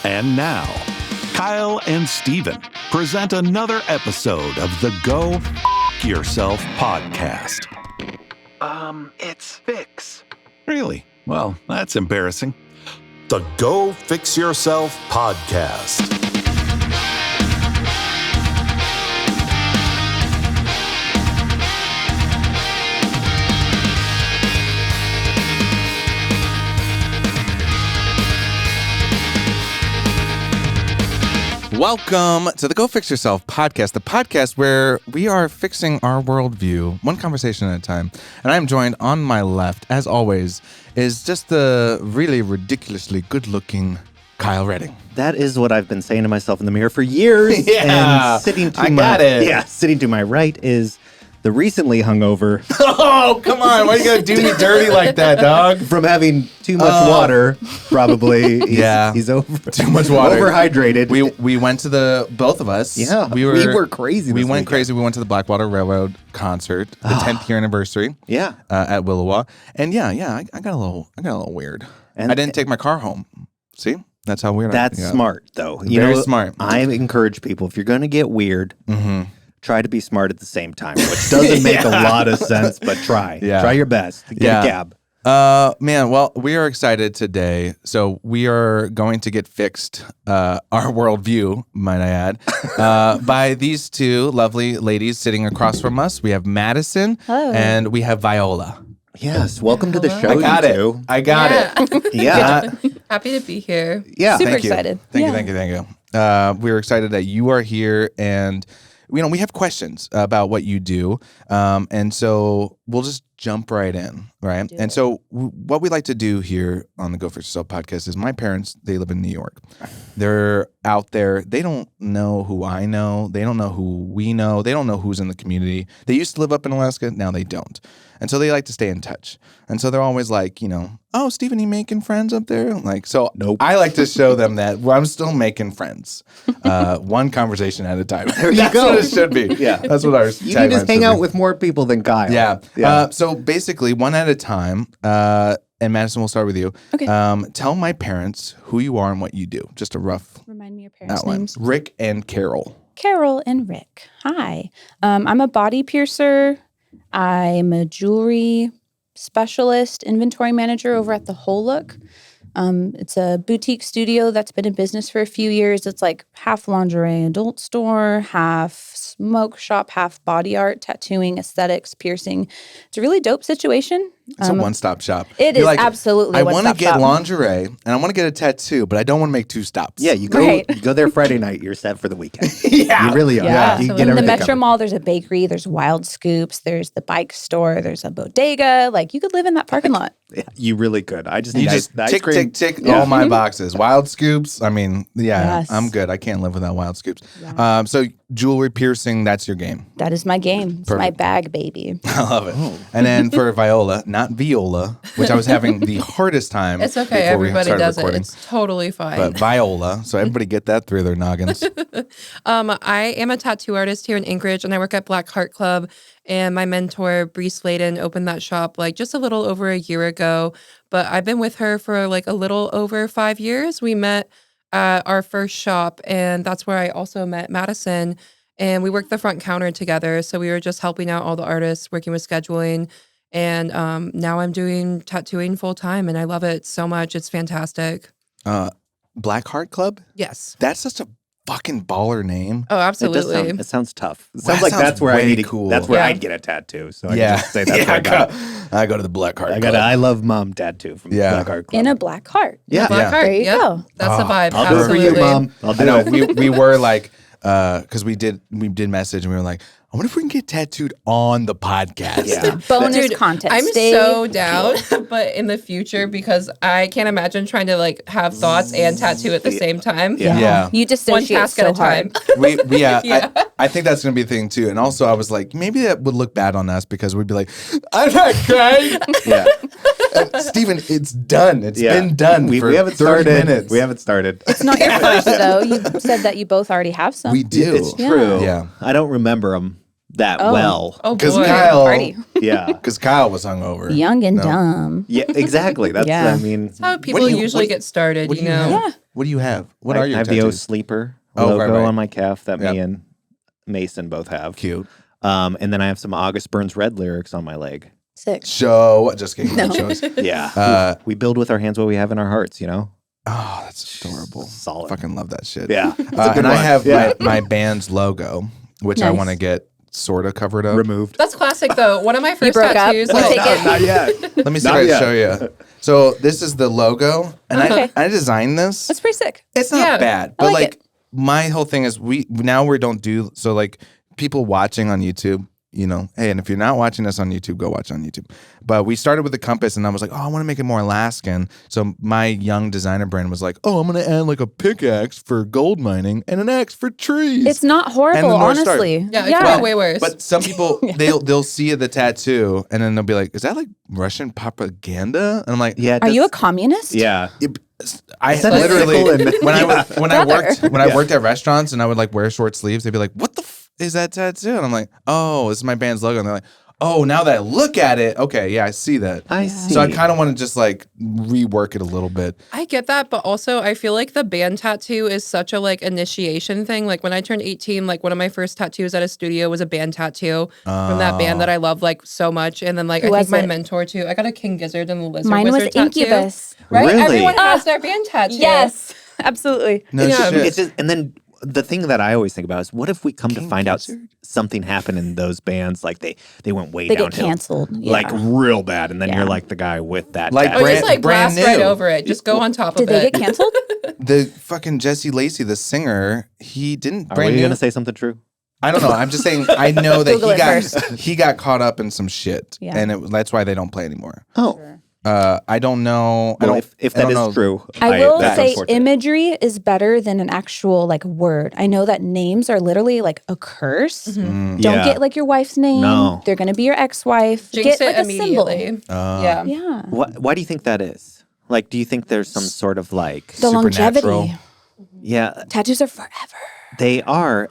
And now, Kyle and Steven present another episode of the Go F Yourself podcast. It's Fix. Really? Well, that's embarrassing. The Go Fix Yourself podcast. Welcome to the Go Fix Yourself podcast, the podcast where we are fixing our worldview one conversation at a time. And I'm joined on my left, as always, is just the really ridiculously good-looking Kyle Redding. That is what I've been saying to myself in the mirror for years. Yeah, and sitting to sitting to my right is the recently hungover. Oh, come on. Why you gotta do me dirty like that, dog? From having too much water, probably. He's over. Too much water. Overhydrated. We went to both of us. Yeah, we were crazy We this went weekend. crazy. We went to the Blackwater Railroad concert, the 10th year anniversary. Yeah. At Willowa. And I got a little weird. And I didn't take my car home. See? That's how weird That's I am. smart, though. Very smart. I encourage people, if you're going to get weird, try to be smart at the same time, which doesn't make a lot of sense, but try. Yeah. Try your best. Get a cab. Man, well, we are excited today. So we are going to get fixed, our worldview, might I add, by these two lovely ladies sitting across from us. We have Madison. Hello. And we have Viola. Yes, welcome to the show, I got you it. two. I got it. Yeah. Happy to be here. Yeah. Super Thank you. excited. Thank you. We're excited that you are here, and we have questions about what you do, and so we'll just jump right in, right? And so what we like to do here on the Go For Yourself podcast is my parents, they live in New York. They're out there. They don't know who I know. They don't know who we know. They don't know who's in the community. They used to live up in Alaska. Now they don't. And so they like to stay in touch. And so they're always like, oh, Steven, you making friends up there? Nope. I like to show them that I'm still making friends. One conversation at a time. There you That's go. what it should be. Yeah. That's what our You can just hang out with more people than Kyle. Yeah. So basically, one at a time, and Madison, we'll start with you. Okay. Tell my parents who you are and what you do. Just a rough Remind me your parents' outline. names. Rick and Carol. Carol and Rick. Hi. I'm a body piercer. I'm a jewelry specialist, inventory manager over at the Whole Look. It's a boutique studio that's been in business for a few years. It's like half lingerie adult store, half smoke shop, half body art, tattooing, aesthetics, piercing. It's a really dope situation. It's a one-stop shop. It You're is absolutely I a one-stop want to get shop. lingerie and I want to get a tattoo, but I don't want to make two stops. Yeah, you go Right. you go there Friday night, you're set for the weekend. Yeah. You really are. Yeah. You So get in the everything Metro covered. Mall, there's a bakery, there's Wild Scoops, there's the bike store, there's a bodega. Like, you could live in that parking lot. Yeah, you really could. I just You need just ice tick, cream. tick, Yeah. all my boxes. Wild Scoops. I mean, Yes. I'm good. I can't live without Wild Scoops. So jewelry piercing, that's your game. That is my game. It's my bag, baby. I love it. And then for Viola, not Viola, which I was having the hardest time. It's okay. before we Everybody started does recording. it. It's totally fine. But Viola, so everybody get that through their noggins. I am a tattoo artist here in Anchorage, and I work at Black Heart Club. And my mentor, Bree Sladen, opened that shop like just a little over a year ago. But I've been with her for like a little over 5 years. We met at our first shop, and that's where I also met Madison. And we worked the front counter together. So we were just helping out all the artists, working with scheduling. And now I'm doing tattooing full time, and I love it so much. It's fantastic. Black Heart Club? Yes. That's such a fucking baller name. Oh, It does absolutely. sound, it sounds tough. It Well, sounds like that that's sounds where I way need to, cool. That's where Yeah. I'd get a tattoo. So I can just say that's where I got it. I go to the Black Heart I Club. got a I Love Mom tattoo from Yeah. Black Heart Club. In a black heart. Yeah. Black Heart. There you Yep. go. That's the vibe. I'll do it for Absolutely. you, Mom. I'll do I know it. we were like, because we did message and we were like, I wonder if we can get tattooed on the podcast. Yeah. Bonus Dude, content. I'm Stay so down, but in the future, because I can't imagine trying to like have thoughts and tattoo at the same time. Yeah. You One dissociate task so at a time. hard. Yeah. I think that's gonna be a thing too. And also, I was like, maybe that would look bad on us because we'd be like, I'm not crying. Yeah. Steven, it's done. It's Yeah. been done. We for haven't 30 started. minutes. We haven't started. It's not your first, though. You said that you both already have some. We do. It's true. Yeah. I don't remember them. that Oh. well. Oh Because boy. Kyle, Party. Yeah. because Kyle was hungover. Young and No. dumb. Yeah, exactly. That's, Yeah. I mean, That's how people usually get started, What you do you know? have? Yeah. What do you have? What I are your have the O tattoos? Sleeper Oh, logo right. on my calf that me Yep. and Mason both have. Cute. And then I have some August Burns Red lyrics on my leg. Sick. Show. Just kidding. No. Shows. Yeah. We build with our hands what we have in our hearts, you know? Oh, that's adorable. Solid. Fucking love that shit. Yeah. It's a good And I one. have Yeah. my band's logo, which I Nice. want to get sort of covered up. Removed. That's classic though. One of my first broke up? tattoos. We'll like, take it. Not yet. Let me see if Not I can yet. show you. So this is the logo, and Okay. I designed this. That's pretty sick. It's not Yeah. bad, I but like like my whole thing is we don't do so like people watching on YouTube. You know, hey, and if you're not watching us on YouTube, go watch on YouTube. But we started with the compass, and I was like, oh, I want to make it more Alaskan. So my young designer brain was like, oh, I'm going to add like a pickaxe for gold mining and an axe for trees. It's not horrible, the North Star. honestly. Yeah, it could be way worse. But some people they'll see the tattoo, and then they'll be like, is that like Russian propaganda? And I'm like, Yeah. Are you a communist? Yeah. I that a literally sickle and- when I Brother. worked at restaurants and I would like wear short sleeves, they'd be like, "What the is that tattoo?" And I'm like, "Oh, this is my band's logo." And they're like, "Oh, now that I look at it, okay, yeah, I see that." I see. So I kind of want to just like rework it a little bit. I get that, but also I feel like the band tattoo is such a like initiation thing. Like when I turned 18, like one of my first tattoos at a studio was a band tattoo from that band that I love like so much. And then like Who I think was my it? mentor too. I got a King Gizzard and the Lizard Mine was Wizard tattoo. Incubus. Right? Really? Everyone has their band tattoo. Yes, absolutely. No Yeah. shit. It's just, and then the thing that I always think about is what if we come to find out something happened in those bands, like they went way They get downhill, canceled. Yeah. like real bad, and then Yeah. you're like the guy with that. Like tattoo. Or just like Brand blast right new. over it. Just go on top Did of they it. get canceled? The fucking Jesse Lacey, the singer, he didn't Are brand we new. going to say something true? I don't know. I'm just saying. I know that Google it first. he got caught up in some shit, Yeah. and that's why they don't play anymore. Oh, I don't know. I well, don't. if I that don't is know. true, I will that's say unfortunate. imagery is better than an actual like word. I know that names are literally like a curse. Mm. Don't Yeah. get like your wife's name. No. They're going to be your ex-wife. Jinx get like it a symbol. immediately. Yeah. Yeah. Why do you think that is? Like, do you think there's some sort of like, The Supernatural. longevity. yeah, Tattoos are forever. they are.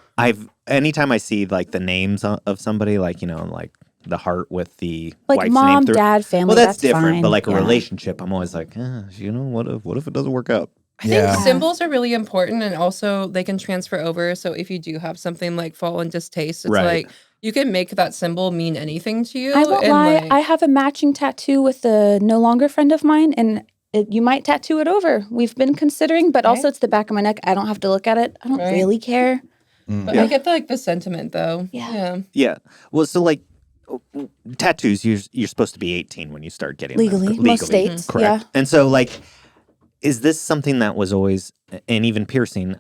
Anytime I see like the names of somebody, like, you know, like the heart with the Like wife's mom, name through. dad, family. Well, that's different. fine. But like a Yeah. relationship, I'm always like, you know, what if it doesn't work out? I think Yeah. symbols are really important and also they can transfer over. So if you do have something like fall in distaste, it's Right. like you can make that symbol mean anything to you. I won't and lie. like, I have a matching tattoo with a no longer friend of mine, and you might tattoo it over. We've been considering, but also it's the back of my neck. I don't have to look at it. I don't Right. really care. but I get the sentiment though. Yeah. Yeah. Well, so like tattoos, you're supposed to be 18 when you start getting them. Legally, most states. Correct. Yeah. And so like, is this something that was always, and even piercing,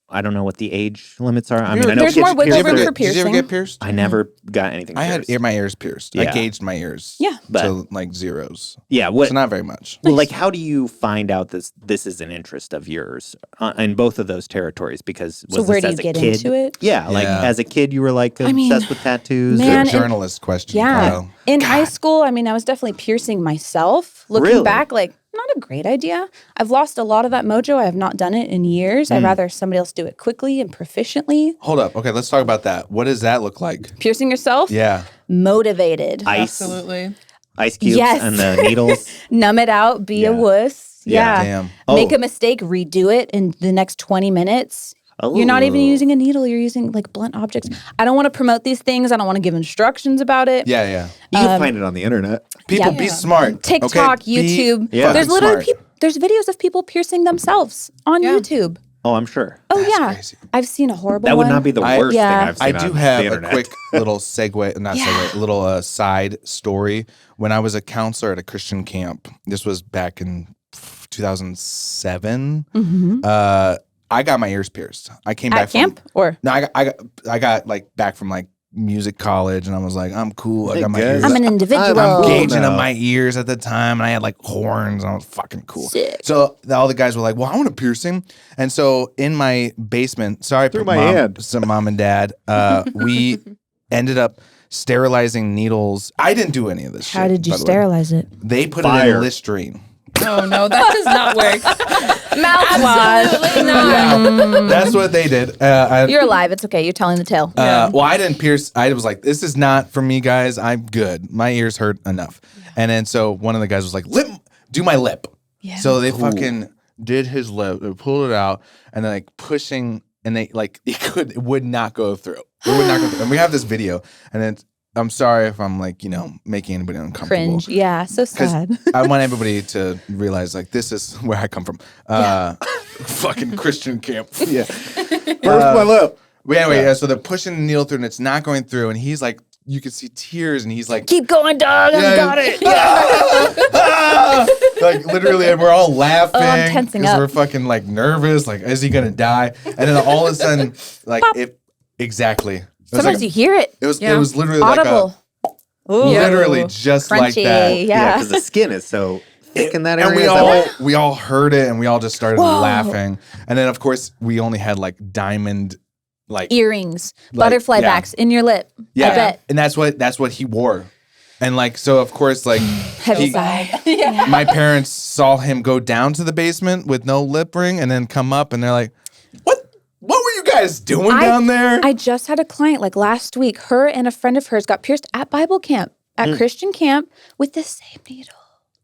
I don't know what the age limits are. I mean, I know There's kids more wiggle pierce room their- for Did you ever piercing. get pierced? I never got anything I had pierced. my ears pierced. I Yeah. gauged my ears. Yeah. But- to like zeros. Yeah. What? So not very much. Well, like, how do you find out this is an interest of yours in both of those territories? Because was So where this do as you a get kid? into it? Yeah, like Yeah. as a kid, you were like I mean, obsessed with tattoos. man, Good journalist question. Yeah. Kyle. In high school, I mean, I was definitely piercing myself. Looking Really? back, like, not a great idea. I've lost a lot of that mojo. I have not done it in years. I'd rather somebody else do it quickly and proficiently. Hold up. Okay, let's talk about that. What does that look like? Piercing yourself? Yeah. Motivated. ice, Absolutely. ice cubes, Yes. and the needles. Numb it out, be a Yeah. wuss. Yeah. Yeah. Damn. Make Oh. a mistake, redo it in the next 20 minutes. You're not even Oh. using a needle. You're using like blunt objects. I don't want to promote these things. I don't want to give instructions about it. Yeah, yeah. You can find it on the internet. People Yeah. be smart. TikTok, okay? Be YouTube. Yeah. There's fucking literally smart. there's videos of people piercing themselves on Yeah. YouTube. Oh, I'm sure. Oh That's yeah, crazy. I've seen a horrible That would one. not be the I- worst Yeah. thing I've I seen do on the have a internet. quick little segue, not Yeah. segue, a little side story. When I was a counselor at a Christian camp, this was back in 2007. Mhm. I got my ears pierced. I came back At camp or From, no, I got like back from like music college, and I was like, I'm cool. I got my Hey, ears. guys. I'm an individual. I'm cool gauging now. up my ears at the time, and I had like horns, and I was fucking cool. Sick. So all the guys were like, "Well, I want a piercing," and so in my basement, sorry, Through my mom, hand. some mom and dad, we ended up sterilizing needles. I didn't do any of this. How shit, did you by the way. sterilize it? They put it Fire. in Listerine. Oh no, that does not work. Mouthwash. Absolutely not. Yeah, that's what they did. You're alive. It's okay. You're telling the tale. Well, I didn't pierce. I was like, this is not for me, guys. I'm good. My ears hurt enough. And then so one of the guys was like, do my lip. Yeah. So they fucking did his lip. They pulled it out and then like pushing, and they like it would not go through. It would not go through. And we have this video, and it's. I'm sorry if I'm like, making anybody uncomfortable. Cringe. Yeah. So sad. I want everybody to realize like this is where I come from. Fucking Christian camp. Yeah. Where's my lip? But anyway, so they're pushing the needle through and it's not going through. And he's like, you can see tears and he's like, Keep going, dog. I got it. like literally, and we're all laughing. I'm tensing up. We're fucking like nervous. Like, is he going to die? And then all of a sudden, like exactly. Sometimes you hear it. It was literally Audible. literally just Crunchy. like that. Yeah. because the skin is so thick in that area. And we all heard it, and we all just started laughing. And then, of course, we only had like diamond, like Earrings, butterfly backs in your lip. Yeah, I bet. and that's what he wore. And like, so of course, like Heavy sigh. my parents saw him go down to the basement with no lip ring, and then come up, and they're like, What were you guys doing down there? I just had a client like last week. Her and a friend of hers got pierced at Bible camp, at Christian camp, with the same needle.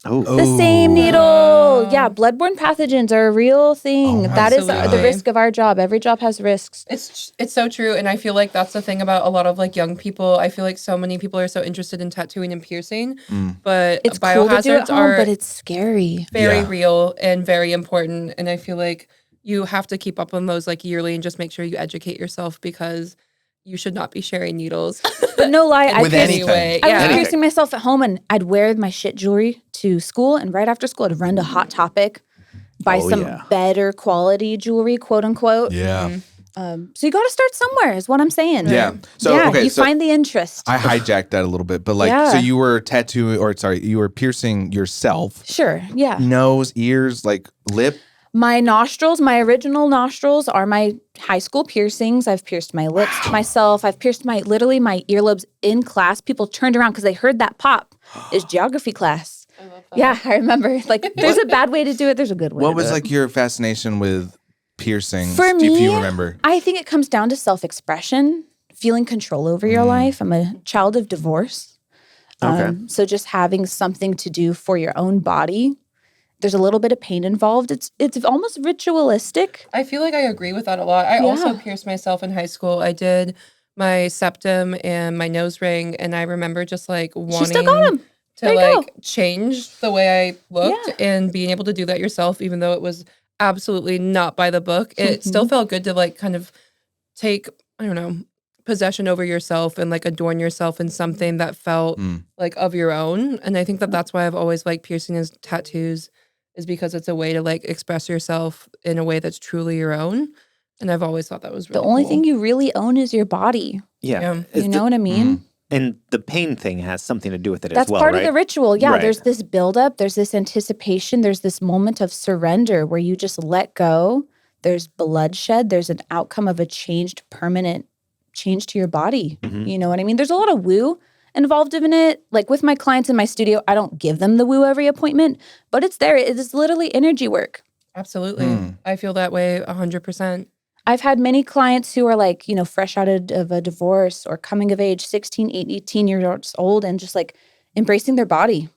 The same needle. Yeah, bloodborne pathogens are a real thing. That is the risk of our job. Every job has risks. It's so true, and I feel like that's the thing about a lot of like young people. I feel like so many people are so interested in tattooing and piercing, but It's cool to do biohazards at home, are but it's scary. very real and very important. And I feel like you have to keep up on those like yearly and just make sure you educate yourself because you should not be sharing needles. But no lie, I With anything. was piercing myself at home, and I'd wear my shit jewelry to school, and right after school, I'd run to Hot Topic, buy some better quality jewelry, quote unquote. Yeah. So you got to start somewhere, is what I'm saying. Yeah. So okay, you find the interest. I hijacked that a little bit, but like, so you were you were piercing yourself. Sure. Yeah. Nose, ears, like lip. My nostrils, my original nostrils are my high school piercings. I've pierced my lips myself. I've pierced my earlobes in class. People turned around because they heard that pop. It's geography class. I love that. Yeah, I remember. Like, there's a bad way to do it. There's a good way. What was like your fascination with piercings? For me, if you remember, I think it comes down to self-expression, feeling control over your life. I'm a child of divorce. So just having something to do for your own body. There's a little bit of pain involved. It's almost ritualistic. I feel like I agree with that a lot. I also pierced myself in high school. I did my septum and my nose ring, and I remember just like wanting She still got 'em. to like change the way I looked and being able to do that yourself, even though it was absolutely not by the book. It still felt good to like kind of take, I don't know, possession over yourself and like adorn yourself in something that felt like of your own. And I think that that's why I've always liked piercing and tattoos, is because it's a way to like express yourself in a way that's truly your own. And I've always thought that was really the only cool. thing you really own is your body. Yeah. You know what I mean? And the pain thing has something to do with it That's as well, part right? of the ritual. Yeah, Right. there's this buildup, there's this anticipation, there's this moment of surrender where you just let go. There's bloodshed, there's an outcome of a changed, permanent change to your body. You know what I mean? There's a lot of woo involved in it. Like with my clients in my studio, I don't give them the woo every appointment, but it's there. It is literally energy work. Absolutely. I feel that way 100%. I've had many clients who are like, fresh out of a divorce or coming of age, 16, 18 years old, and just like embracing their body,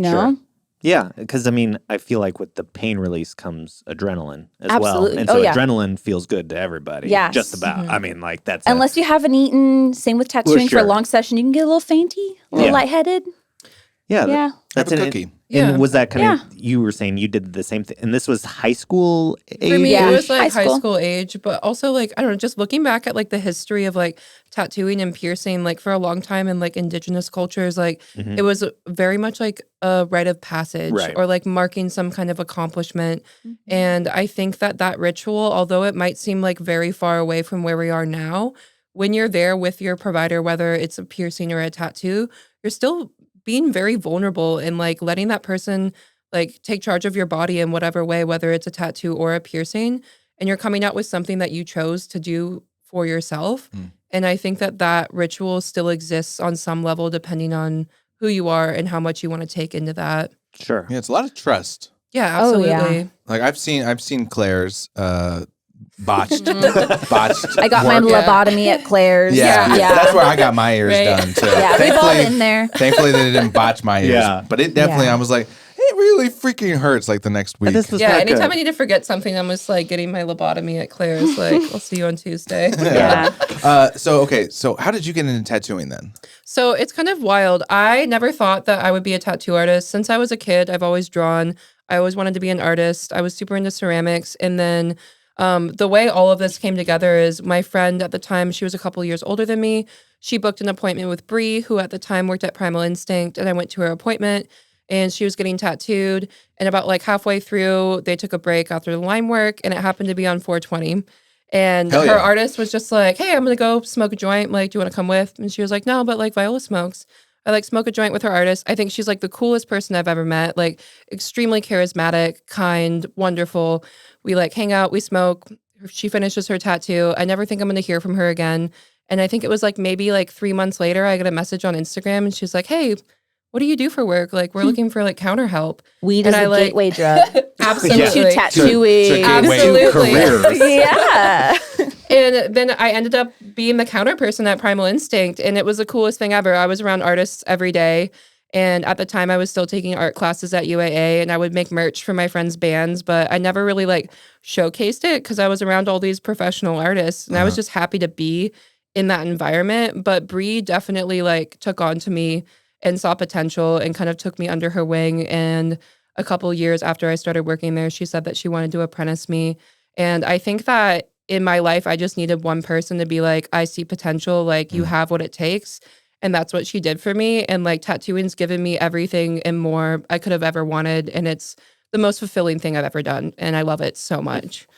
Sure. Yeah, because I mean, I feel like with the pain release comes adrenaline as Absolutely. well. And so adrenaline feels good to everybody. Yes. Just about. I mean, like that's Unless you haven't eaten, same with tattooing for a sure. long session, you can get a little fainty, a little lightheaded. Yeah. Have That's a an cookie. And was that kind of, you were saying you did the same thing, and this was high school age? For me, it was like High high school. school age, but also like, I don't know, just looking back at like the history of like tattooing and piercing, like for a long time in like indigenous cultures, like it was very much like a rite of passage or like marking some kind of accomplishment. And I think that that ritual, although it might seem like very far away from where we are now, when you're there with your provider, whether it's a piercing or a tattoo, you're still being very vulnerable and like letting that person like take charge of your body in whatever way, whether it's a tattoo or a piercing, and you're coming out with something that you chose to do for yourself. And I think that that ritual still exists on some level, depending on who you are and how much you want to take into that. Sure. Yeah, it's a lot of trust. Yeah, Oh, absolutely. yeah. Like I've seen Claire's botched. I got my work. lobotomy at Claire's. Yeah, that's where I got my ears Right. done too. Yeah, we've all been there. Thankfully, they didn't botch my ears. Yeah. But it definitely, Yeah. I was like, it really freaking hurts like the next week. This was Yeah, not anytime good. I need to forget something, I'm just like getting my lobotomy at Claire's. Like, I'll see you on Tuesday. Yeah. So how did you get into tattooing then? So it's kind of wild. I never thought that I would be a tattoo artist. Since I was a kid, I've always drawn. I always wanted to be an artist. I was super into ceramics. And then the way all of this came together is my friend at the time, she was a couple years older than me. She booked an appointment with Bree, who at the time worked at Primal Instinct. And I went to her appointment and she was getting tattooed. And about like halfway through, they took a break after the line work. And it happened to be on 420. And Hell her yeah. artist was just like, hey, I'm going to go smoke a joint. Like, do you want to come with? And she was like, no, but like Viola smokes. I like smoke a joint with her artist. I think she's like the coolest person I've ever met. Like extremely charismatic, kind, wonderful. We like hang out, we smoke. She finishes her tattoo. I never think I'm going to hear from her again. And I think it was like maybe like 3 months later, I got a message on Instagram and she's like, hey, what do you do for work? Like, we're looking for like counter help. Weed And is I a like- gateway drug Absolutely. into tattooing. Absolutely. Careers. Yeah. And then I ended up being the counter person at Primal Instinct. And it was the coolest thing ever. I was around artists every day. And at the time, I was still taking art classes at UAA and I would make merch for my friends' bands. But I never really like showcased it because I was around all these professional artists. And I was just happy to be in that environment. But Bree definitely like took on to me and saw potential and kind of took me under her wing. And a couple years after I started working there, she said that she wanted to apprentice me. And I think that in my life, I just needed one person to be like, I see potential, like you have what it takes. And that's what she did for me. And like tattooing's given me everything and more I could have ever wanted. And it's the most fulfilling thing I've ever done. And I love it so much.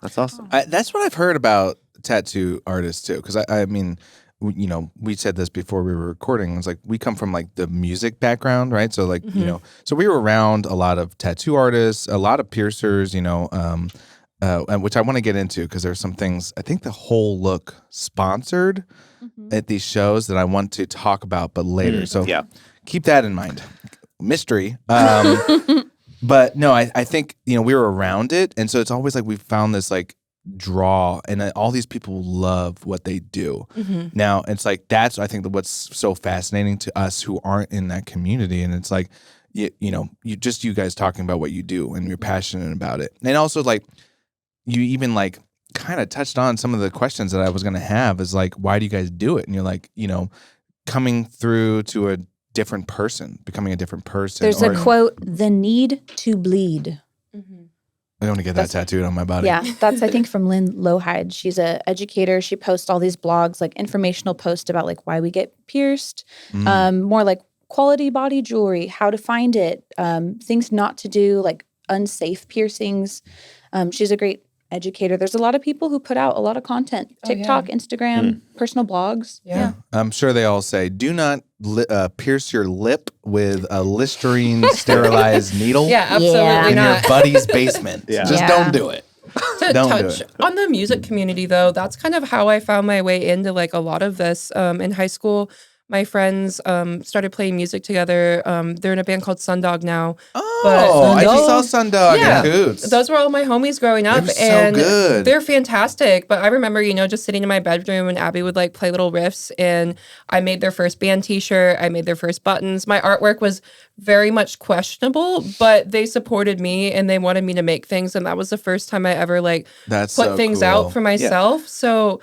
That's awesome. That's what I've heard about tattoo artists too. Because I mean, you know, we said this before we were recording. It's like we come from like the music background, right? So like you know, so we were around a lot of tattoo artists, a lot of piercers, you know, and which I want to get into because there's some things. I think the whole look sponsored at these shows that I want to talk about, but later. So yeah. keep that in mind. Mystery. But no, I think, you know, we were around it. And so it's always like we found this like draw and all these people love what they do. Now, it's like that's, I think, what's so fascinating to us who aren't in that community. And it's like, you know, you guys talking about what you do and you're passionate about it. And also like you even like kind of touched on some of the questions that I was going to have is like, why do you guys do it? And you're like, you know, coming through to a different person, becoming a different person. There's a quote, the need to bleed. I want to get that tattooed on my body. Yeah, that's I think from Lynn Lowhide. She's an educator. She posts all these blogs, like informational posts about like why we get pierced, more like quality body jewelry, how to find it, things not to do, like unsafe piercings. She's a great educator. There's a lot of people who put out a lot of content, TikTok, Instagram, personal blogs. Yeah. I'm sure they all say, do not pierce your lip with a Listerine sterilized needle Yeah, absolutely Yeah. in your not. buddy's basement. Yeah. Just Yeah. don't do it. To Don't do touch it. on the music community, though, that's kind of how I found my way into like a lot of this. In high school, my friends started playing music together. They're in a band called Sundog now. Oh, I just those- saw Sundog Yeah. and Coots. Those were all my homies growing up, They're so and good. they're fantastic. But I remember, you know, just sitting in my bedroom and Abby would like play little riffs, and I made their first band T-shirt. I made their first buttons. My artwork was very much questionable, but they supported me and they wanted me to make things, and that was the first time I ever like That's put so things cool. out for myself. So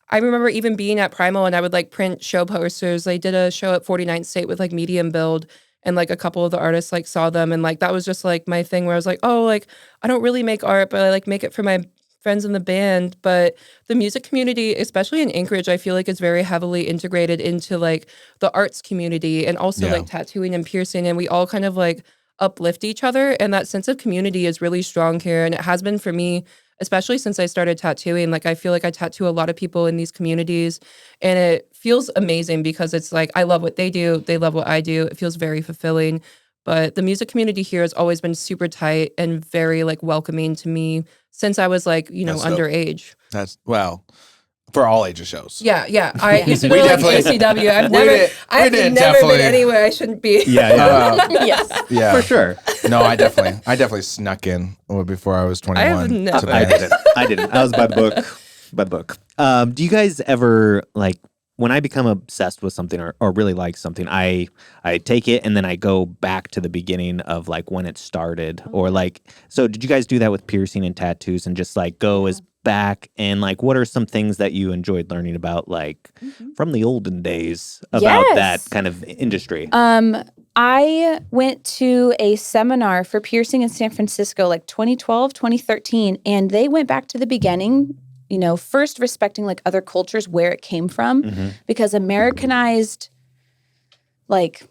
I remember even being at Primal and I would like print show posters. They did a show at 49th State with like medium build, and like a couple of the artists like saw them, and like that was just like my thing where I was like, oh, like I don't really make art, but I like make it for my friends in the band. But the music community, especially in Anchorage, I feel like is very heavily integrated into like the arts community and also Yeah. like tattooing and piercing, and we all kind of like uplift each other, and that sense of community is really strong here, and it has been for me, especially since I started tattooing. Like I feel like I tattoo a lot of people in these communities, and it feels amazing because it's like I love what they do, they love what I do. It feels very fulfilling. But the music community here has always been super tight and very like welcoming to me since I was like, you know, That's dope. underage. That's wow. For all ages shows. Yeah. I used to go to like definitely- ACW. I've we didn't never definitely- been anywhere I shouldn't be. Yes. Yeah. For sure. No, I definitely snuck in before I was 21. I have never- to I bed. didn't. I was by the book. By the book. Do you guys ever like when I become obsessed with something or really like something, I take it and then I go back to the beginning of like when it started or like. So did you guys do that with piercing and tattoos and just like go as back and like what are some things that you enjoyed learning about like from the olden days about that kind of industry? I went to a seminar for piercing in San Francisco like 2012, 2013, and they went back to the beginning, you know, first respecting like other cultures where it came from because Americanized, like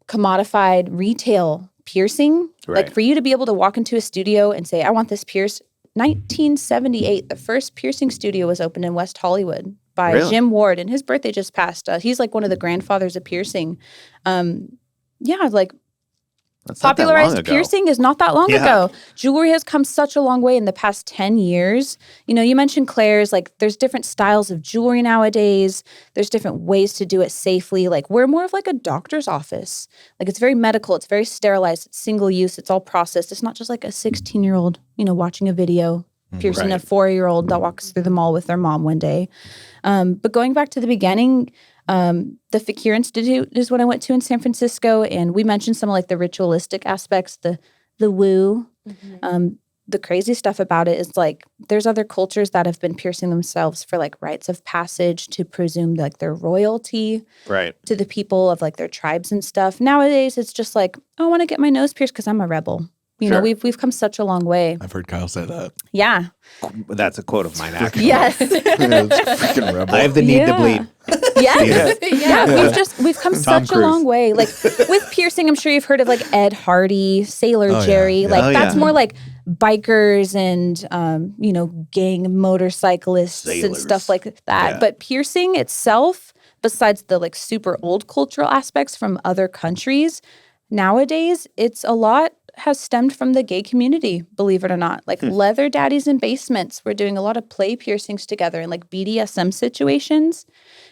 commodified retail piercing, like for you to be able to walk into a studio and say, I want this pierced. 1978, the first piercing studio was opened in West Hollywood by Jim Ward, and his birthday just passed. He's like one of the grandfathers of piercing. Like That's not that long popularized ago. piercing is not that long ago. Jewelry has come such a long way in the past 10 years. You know, you mentioned Claire's, like there's different styles of jewelry nowadays. There's different ways to do it safely. Like we're more of like a doctor's office. Like it's very medical. It's very sterilized. It's single use. It's all processed. It's not just like a 16-year-old, you know, watching a video piercing a 4-year-old that walks through the mall with their mom one day. But going back to the beginning, the Fakir Institute is what I went to in San Francisco, and we mentioned some of like the ritualistic aspects, the woo. The crazy stuff about it is like there's other cultures that have been piercing themselves for like rites of passage to presume like their royalty to the people of like their tribes and stuff. Nowadays, it's just like, oh, I want to get my nose pierced because I'm a rebel. You know, we've come such a long way. I've heard Kyle say that. Yeah. That's a quote of mine, actually. Yes. Freaking rebel. I have the need to bleed. Yes. We've come such a long way. Like with piercing, I'm sure you've heard of like Ed Hardy, Sailor Jerry. Like that's more like bikers and gang motorcyclists and stuff like that. But piercing itself, besides the like super old cultural aspects from other countries, nowadays it's a lot has stemmed from the gay community, believe it or not. Like leather daddies in basements. We're doing a lot of play piercings together in like BDSM situations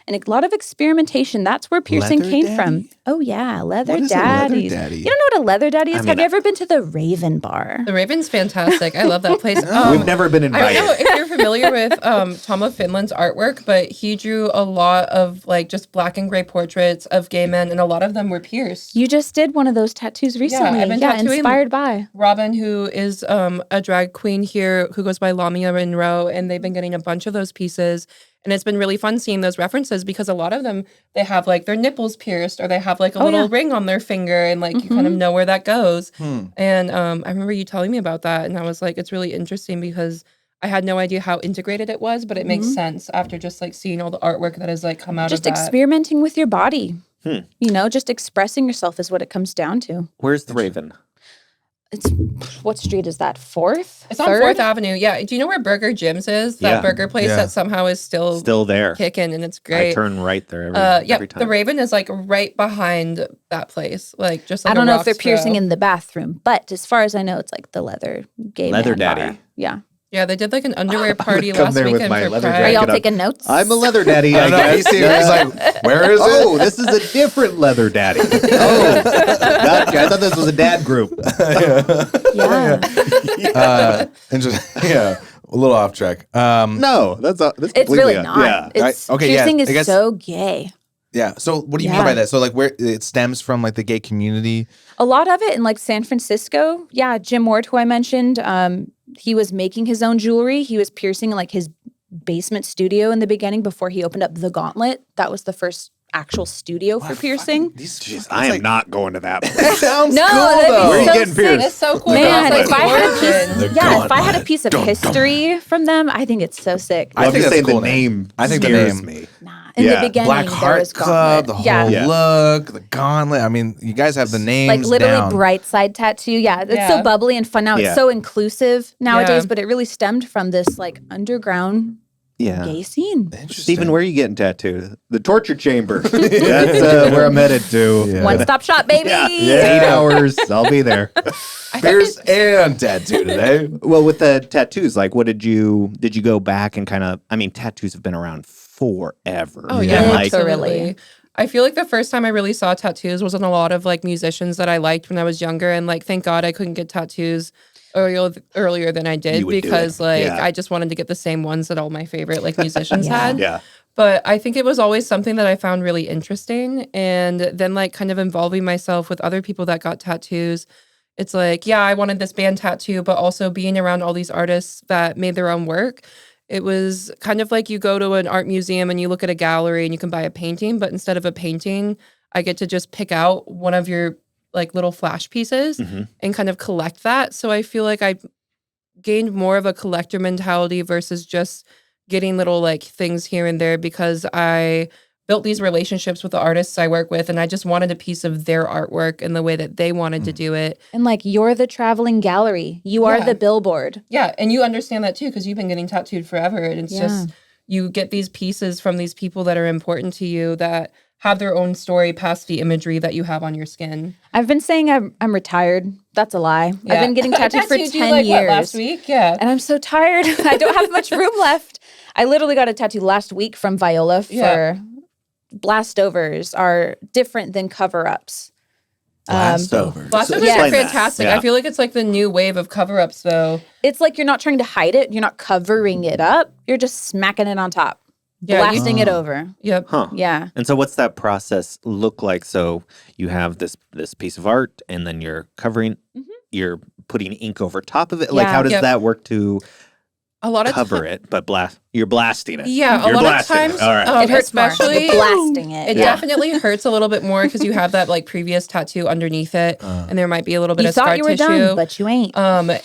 and a lot of experimentation. That's where piercing came from. Oh yeah, leather What is daddies. a leather daddy? You don't know what a leather daddy is? Have you ever been to the Raven Bar? The Raven's fantastic. I love that place. We've never been I invited. don't know if you're familiar with Tom of Finland's artwork, but he drew a lot of like just black and gray portraits of gay men, and a lot of them were pierced. You just did one of those tattoos recently. I've been tattooing inspired by Robin, who is a drag queen here who goes by Lamia Monroe, and they've been getting a bunch of those pieces. And it's been really fun seeing those references because a lot of them, they have like their nipples pierced or they have like a little ring on their finger and like you kind of know where that goes. And I remember you telling me about that and I was like, it's really interesting because I had no idea how integrated it was, but it makes sense after just like seeing all the artwork that has like come out just of that. experimenting with your body. You know, just expressing yourself is what it comes down to. Where's the Raven? It's what street is that? 4th? It's on 4th Avenue. Yeah. Do you know where Burger Jim's is? That burger place that somehow is still there. Kicking and it's great. I turn right there every time. The Raven is like right behind that place. Like just like I don't know if they're rock's piercing throw. in the bathroom, but as far as I know, it's like the leather gay Leather man daddy. bar. Yeah. Yeah, they did like an underwear party come last there with weekend my for leather Pride. Are y'all Get up. taking notes? I'm a leather daddy. I know. He's like, where is it? Oh, this is a different leather daddy. Oh, I thought this was a dad group. Yeah. A little off track. No, that's It's completely really out. not. Yeah. It's, Okay, yeah, piercing I guess- is so gay. Yeah. So what do you mean by that? So like where it stems from like the gay community? A lot of it in like San Francisco. Yeah, Jim Ward, who I mentioned, he was making his own jewelry. He was piercing in like his basement studio in the beginning before he opened up the Gauntlet. That was the first actual studio for piercing. Jeez, I am not going to that. It sounds No, cool that'd be though. Where are you so getting sick. pierced? It's so cool. Man, It's if I had a origin. piece, if I had a piece of history from them, I think it's so sick. I think just that's saying cool the name. I think the scares name. me. Nah, in the beginning, Black there Heart was Club, the Gauntlet. whole look, the Gauntlet. I mean, you guys have the names Like literally down. bright side tattoo. Yeah, it's so Yeah. bubbly and fun now. Yeah. It's so inclusive nowadays, Yeah. but it really stemmed from this like underground Yeah. gay scene. Interesting. Stephen, where are you getting tattooed? The torture chamber. That's where I'm headed to. Yeah. One stop shop, baby. Yeah. 8 hours. I'll be there. Pierce and tattoo today. Well, with the tattoos, like, what did you go back and kind of? I mean, tattoos have been around forever. Oh yeah, Yeah. like absolutely. I feel like the first time I really saw tattoos was on a lot of like musicians that I liked when I was younger, and like thank God I couldn't get tattoos earlier than I did You would do because it. like Yeah. I just wanted to get the same ones that all my favorite like musicians Yeah. had. yeah, But I think it was always something that I found really interesting, and then like kind of involving myself with other people that got tattoos. It's like, yeah, I wanted this band tattoo, but also being around all these artists that made their own work. It was kind of like you go to an art museum and you look at a gallery and you can buy a painting, but instead of a painting, I get to just pick out one of your like little flash pieces Mhm. and kind of collect that. So I feel like I gained more of a collector mentality versus just getting little like things here and there because I built these relationships with the artists I work with, and I just wanted a piece of their artwork and the way that they wanted to do it. And like, you're the traveling gallery. You are Yeah. the billboard. Yeah, and you understand that too because you've been getting tattooed forever, and it's Yeah. just you get these pieces from these people that are important to you that have their own story past the imagery that you have on your skin. I've been saying I'm retired. That's a lie. Yeah. I've been getting tattooed for 10 you, like, years. what, last week? Yeah. And I'm so tired. I don't have much room left. I literally got a tattoo last week from Viola for Yeah. blastovers are different than cover-ups. Blast-overs. Blast overs Yeah. are Explain that. fantastic. Yeah. I feel like it's like the new wave of cover-ups though. It's like you're not trying to hide it. You're not covering it up. You're just smacking it on top, Yeah, blasting it over. Yep. Huh. Yeah. And so, what's that process look like? So you have this piece of art, and then you're covering. You're putting ink over top of it. Like, Yeah. how does Yep. that work to A lot of cover it? But you're blasting it. Yeah, You're a lot of blasting it. times All right. It hurts more. especially You're blasting it. It Yeah. definitely hurts a little bit more because you have that like previous tattoo underneath it, and there might be a little bit You of scar thought you were tissue. done, but you ain't.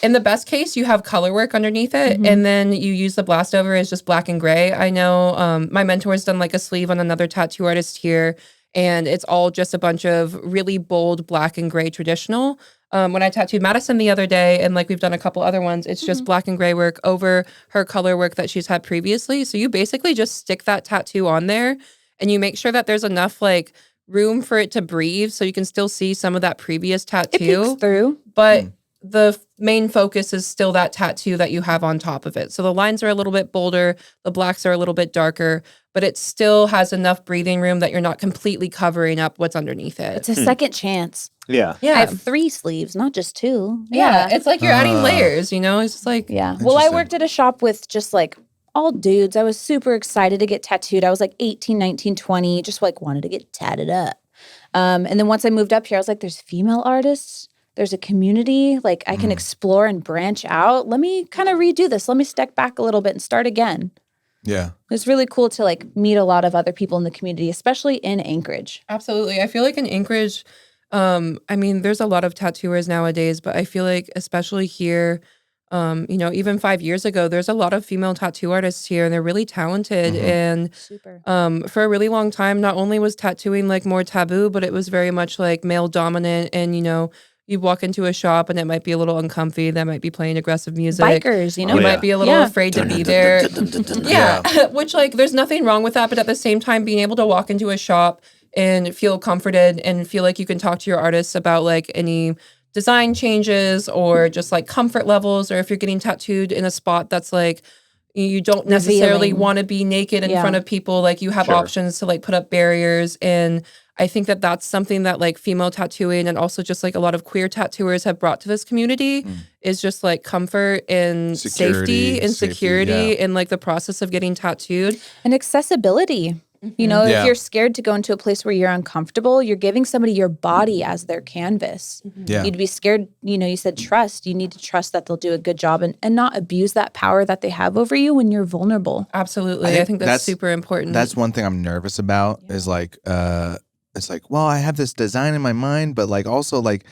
In the best case, you have color work underneath it, and then you use the blast over as just black and gray. I know my mentor's done like a sleeve on another tattoo artist here, and it's all just a bunch of really bold black and gray traditional. When I tattooed Madison the other day, and like we've done a couple other ones, it's just black and gray work over her color work that she's had previously. So you basically just stick that tattoo on there, and you make sure that there's enough like room for it to breathe, so you can still see some of that previous It tattoo. peeks through. But the main focus is still that tattoo that you have on top of it. So the lines are a little bit bolder, the blacks are a little bit darker, but it still has enough breathing room that you're not completely covering up what's underneath it. It's a second chance. Yeah. Yeah. I have 3 sleeves, not just 2. yeah. It's like you're adding layers, you know? It's just like, Yeah. Well, I Interesting. worked at a shop with just like all dudes. I was super excited to get tattooed. I was like 18, 19, 20, just like wanted to get tatted up. And then once I moved up here, I was like, there's female artists. There's a community. Like I can explore and branch out. Let me kind of redo this. Let me step back a little bit and start again. Yeah. It was really cool to like meet a lot of other people in the community, especially in Anchorage. absolutely. I feel like in Anchorage, I mean, there's a lot of tattooers nowadays, but I feel like especially here, even 5 years ago, there's a lot of female tattoo artists here, and they're really talented. And Super. for a really long time, not only was tattooing like more taboo, but it was very much like male dominant. And you walk into a shop and it might be a little uncomfy. That might be playing aggressive music. Bikers, you know? You yeah. might be a little Yeah. afraid to be there. Yeah, which like there's nothing wrong with that, but at the same time, being able to walk into a shop and feel comforted and feel like you can talk to your artists about like any design changes or just like comfort levels, or if you're getting tattooed in a spot that's like you don't necessarily Revealing. want to be naked in Yeah. front of people, like you have Sure. options to like put up barriers. And I think that that's something that like female tattooing and also just like a lot of queer tattooers have brought to this community is just like comfort and safety and Safety, security yeah. in like the process of getting tattooed. And accessibility. You know, Yeah. if you're scared to go into a place where you're uncomfortable, you're giving somebody your body as their canvas. Yeah. You'd be scared, you said trust. You need to trust that they'll do a good job and not abuse that power that they have over you when you're vulnerable. Absolutely. I think that's super important. That's one thing I'm nervous about is like, it's like, well, I have this design in my mind, but like also like,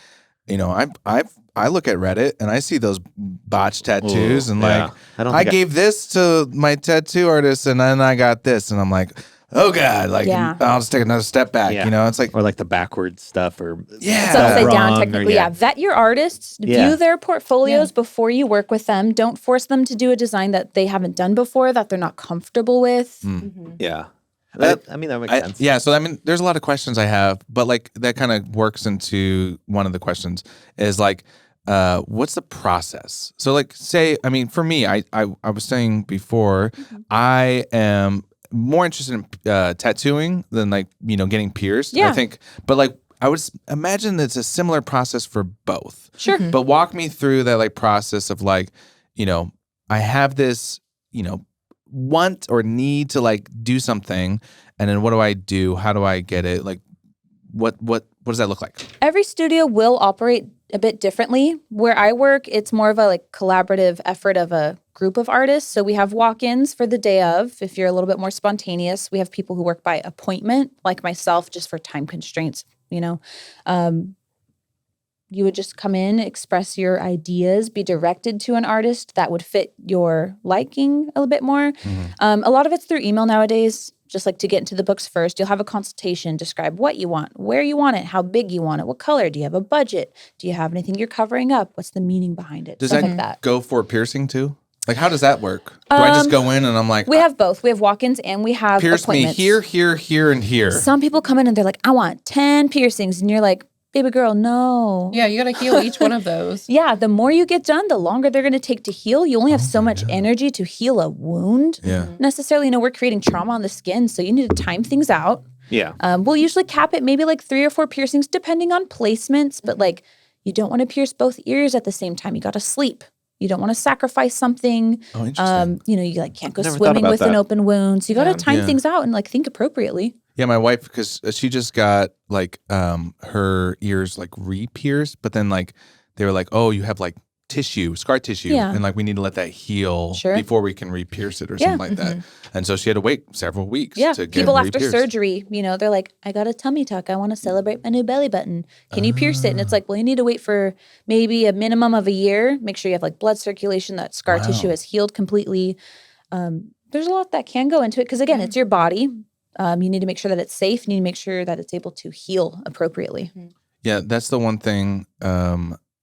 I look at Reddit and I see those botched tattoos and yeah. like, I don't I think gave this to my tattoo artist and then I got this and I'm like, oh God, like Yeah. I'll just take another step back. Yeah. You know, it's like, Or like the backwards stuff or yeah. It's upside down wrong or- technically. yeah. Yeah. Vet your artists. Yeah. View their portfolios before you work with them. Don't force them to do a design that they haven't done before, that they're not comfortable with. Yeah. That makes sense. Yeah, so I mean, there's a lot of questions I have, but like that kind of works into one of the questions is like, what's the process? So like, say, I mean, for me, I was saying before, I am more interested in tattooing than like getting pierced. Yeah. I think, but like I would imagine it's a similar process for both. Sure. But walk me through that like process of like, I have this, want or need to like do something, and then what do I do? How do I get it? Like, what does that look like? Every studio will operate a bit differently. Where I work, it's more of a like collaborative effort of a group of artists. So we have walk-ins for the day of. If you're a little bit more spontaneous, we have people who work by appointment, like myself, just for time constraints. You would just come in, express your ideas, be directed to an artist that would fit your liking a little bit more. A lot of it's through email nowadays, just like to get into the books first. You'll have a consultation, describe what you want, where you want it, how big you want it, what color, do you have a budget? Do you have anything you're covering up? What's the meaning behind it? Does Stuff that, like that. go for piercing too? Like, how does that work? Do I just go in and I'm like, We have both. We have walk-ins and we have pierce me appointments. here, and here? Some people come in and they're like, I want 10 piercings. And you're like, baby girl, no. Yeah, you got to heal each one of those. Yeah, the more you get done, the longer they're going to take to heal. You only have so much energy to heal a wound. Yeah. Necessarily, we're creating trauma on the skin, so you need to time things out. Yeah. We'll usually cap it maybe like 3 or 4 piercings, depending on placements. But like, you don't want to pierce both ears at the same time. You got to sleep. You don't want to sacrifice something. Oh, interesting. You like can't go Never thought swimming about with an that. open wound. So you got to Yeah. time Yeah. things out and like think appropriately. Yeah, my wife, because she just got like her ears like re-pierced, but then like they were like, oh, you have like scar tissue, Yeah. and like we need to let that heal Sure. before we can re-pierce it or Yeah. something like that. And so she had to wait several weeks Yeah, to get people after re-pierced. surgery, they're like, I got a tummy tuck. I want to celebrate my new belly button. Can you pierce it? And it's like, well, you need to wait for maybe a minimum of a year. Make sure you have like blood circulation, that scar tissue has healed completely. There's a lot that can go into it because again, it's your body. You need to make sure that it's safe. You need to make sure that it's able to heal appropriately. Yeah, that's the one thing.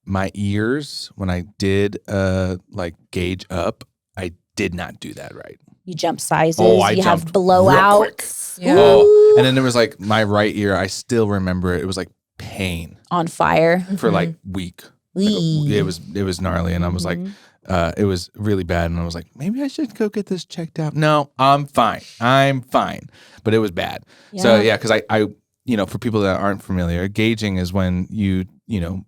My ears, when I did like gauge up, I did not do that right. You jump sizes. Oh, I you have jumped real quick. blowouts. Yeah. Oh, and then there was like my right ear. I still remember it. It was like pain On fire. for like week. Like, it was gnarly, and I was like, it was really bad, and I was like, maybe I should go get this checked out. No, I'm fine, but it was bad. So yeah, because I for people that aren't familiar, gauging is when you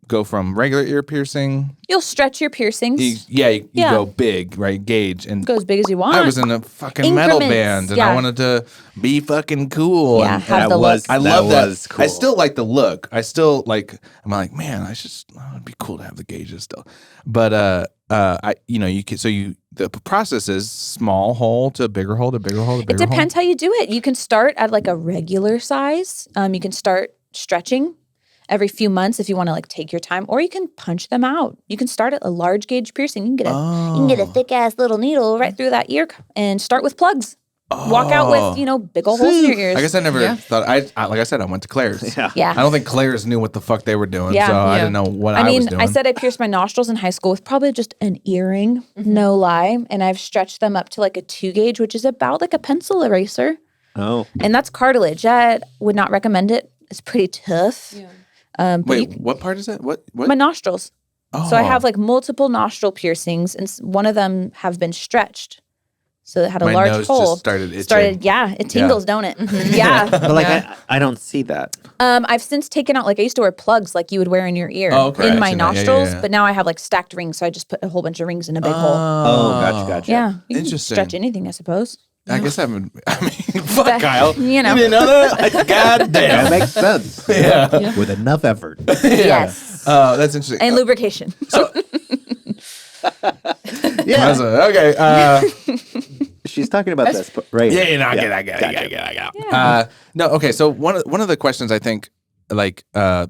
go from regular ear piercing. You'll stretch your piercings. You Yeah. go big, right? Gauge and Go as big as you want. I was in a fucking metal Increments, band, and yeah. I wanted to be fucking cool. Yeah, and, have and the look. I love that that. was cool. I still like the look. I still like. I'm like, man, it'd be cool to have the gauges still. But the process is small hole to bigger hole to bigger hole to It bigger hole. depends how you do it. You can start at like a regular size. You can start stretching every few months if you want to like take your time, or you can punch them out. You can start at a large gauge piercing. You can get a thick ass little needle right through that ear and start with plugs. Walk out with big old holes in your ears. I guess I never thought. I like I said, I went to Claire's. Yeah. I don't think Claire's knew what the fuck they were doing, Yeah. so I Yeah. didn't know what I I was mean, doing. I said I pierced my nostrils in high school with probably just an earring, no lie. And I've stretched them up to like a 2 gauge, which is about like a pencil eraser. Oh. And that's cartilage. I would not recommend it. It's pretty tough. Yeah. But Wait, what part is that? What? my nostrils. Oh. So I have like multiple nostril piercings, and one of them have been stretched. So it had a My large nose hole. just started itching. It tingles, don't it? Yeah. But like Yeah. I don't see that. I've since taken out, like I used to wear plugs like you would wear in your ear Oh, okay. in I've my seen that. Yeah, nostrils, yeah. but now I have like stacked rings. So I just put a whole bunch of rings in a big hole. Oh, gotcha. Yeah. You can Interesting. stretch anything, I suppose. I guess I mean, fuck That- Kyle. you know. didn't know that? God That damn. makes sense. Yeah. With enough effort. Yes. Oh, that's interesting. And lubrication. Yeah. Okay. She's talking about this, right? I get it. No, okay. So one of the questions I think, like,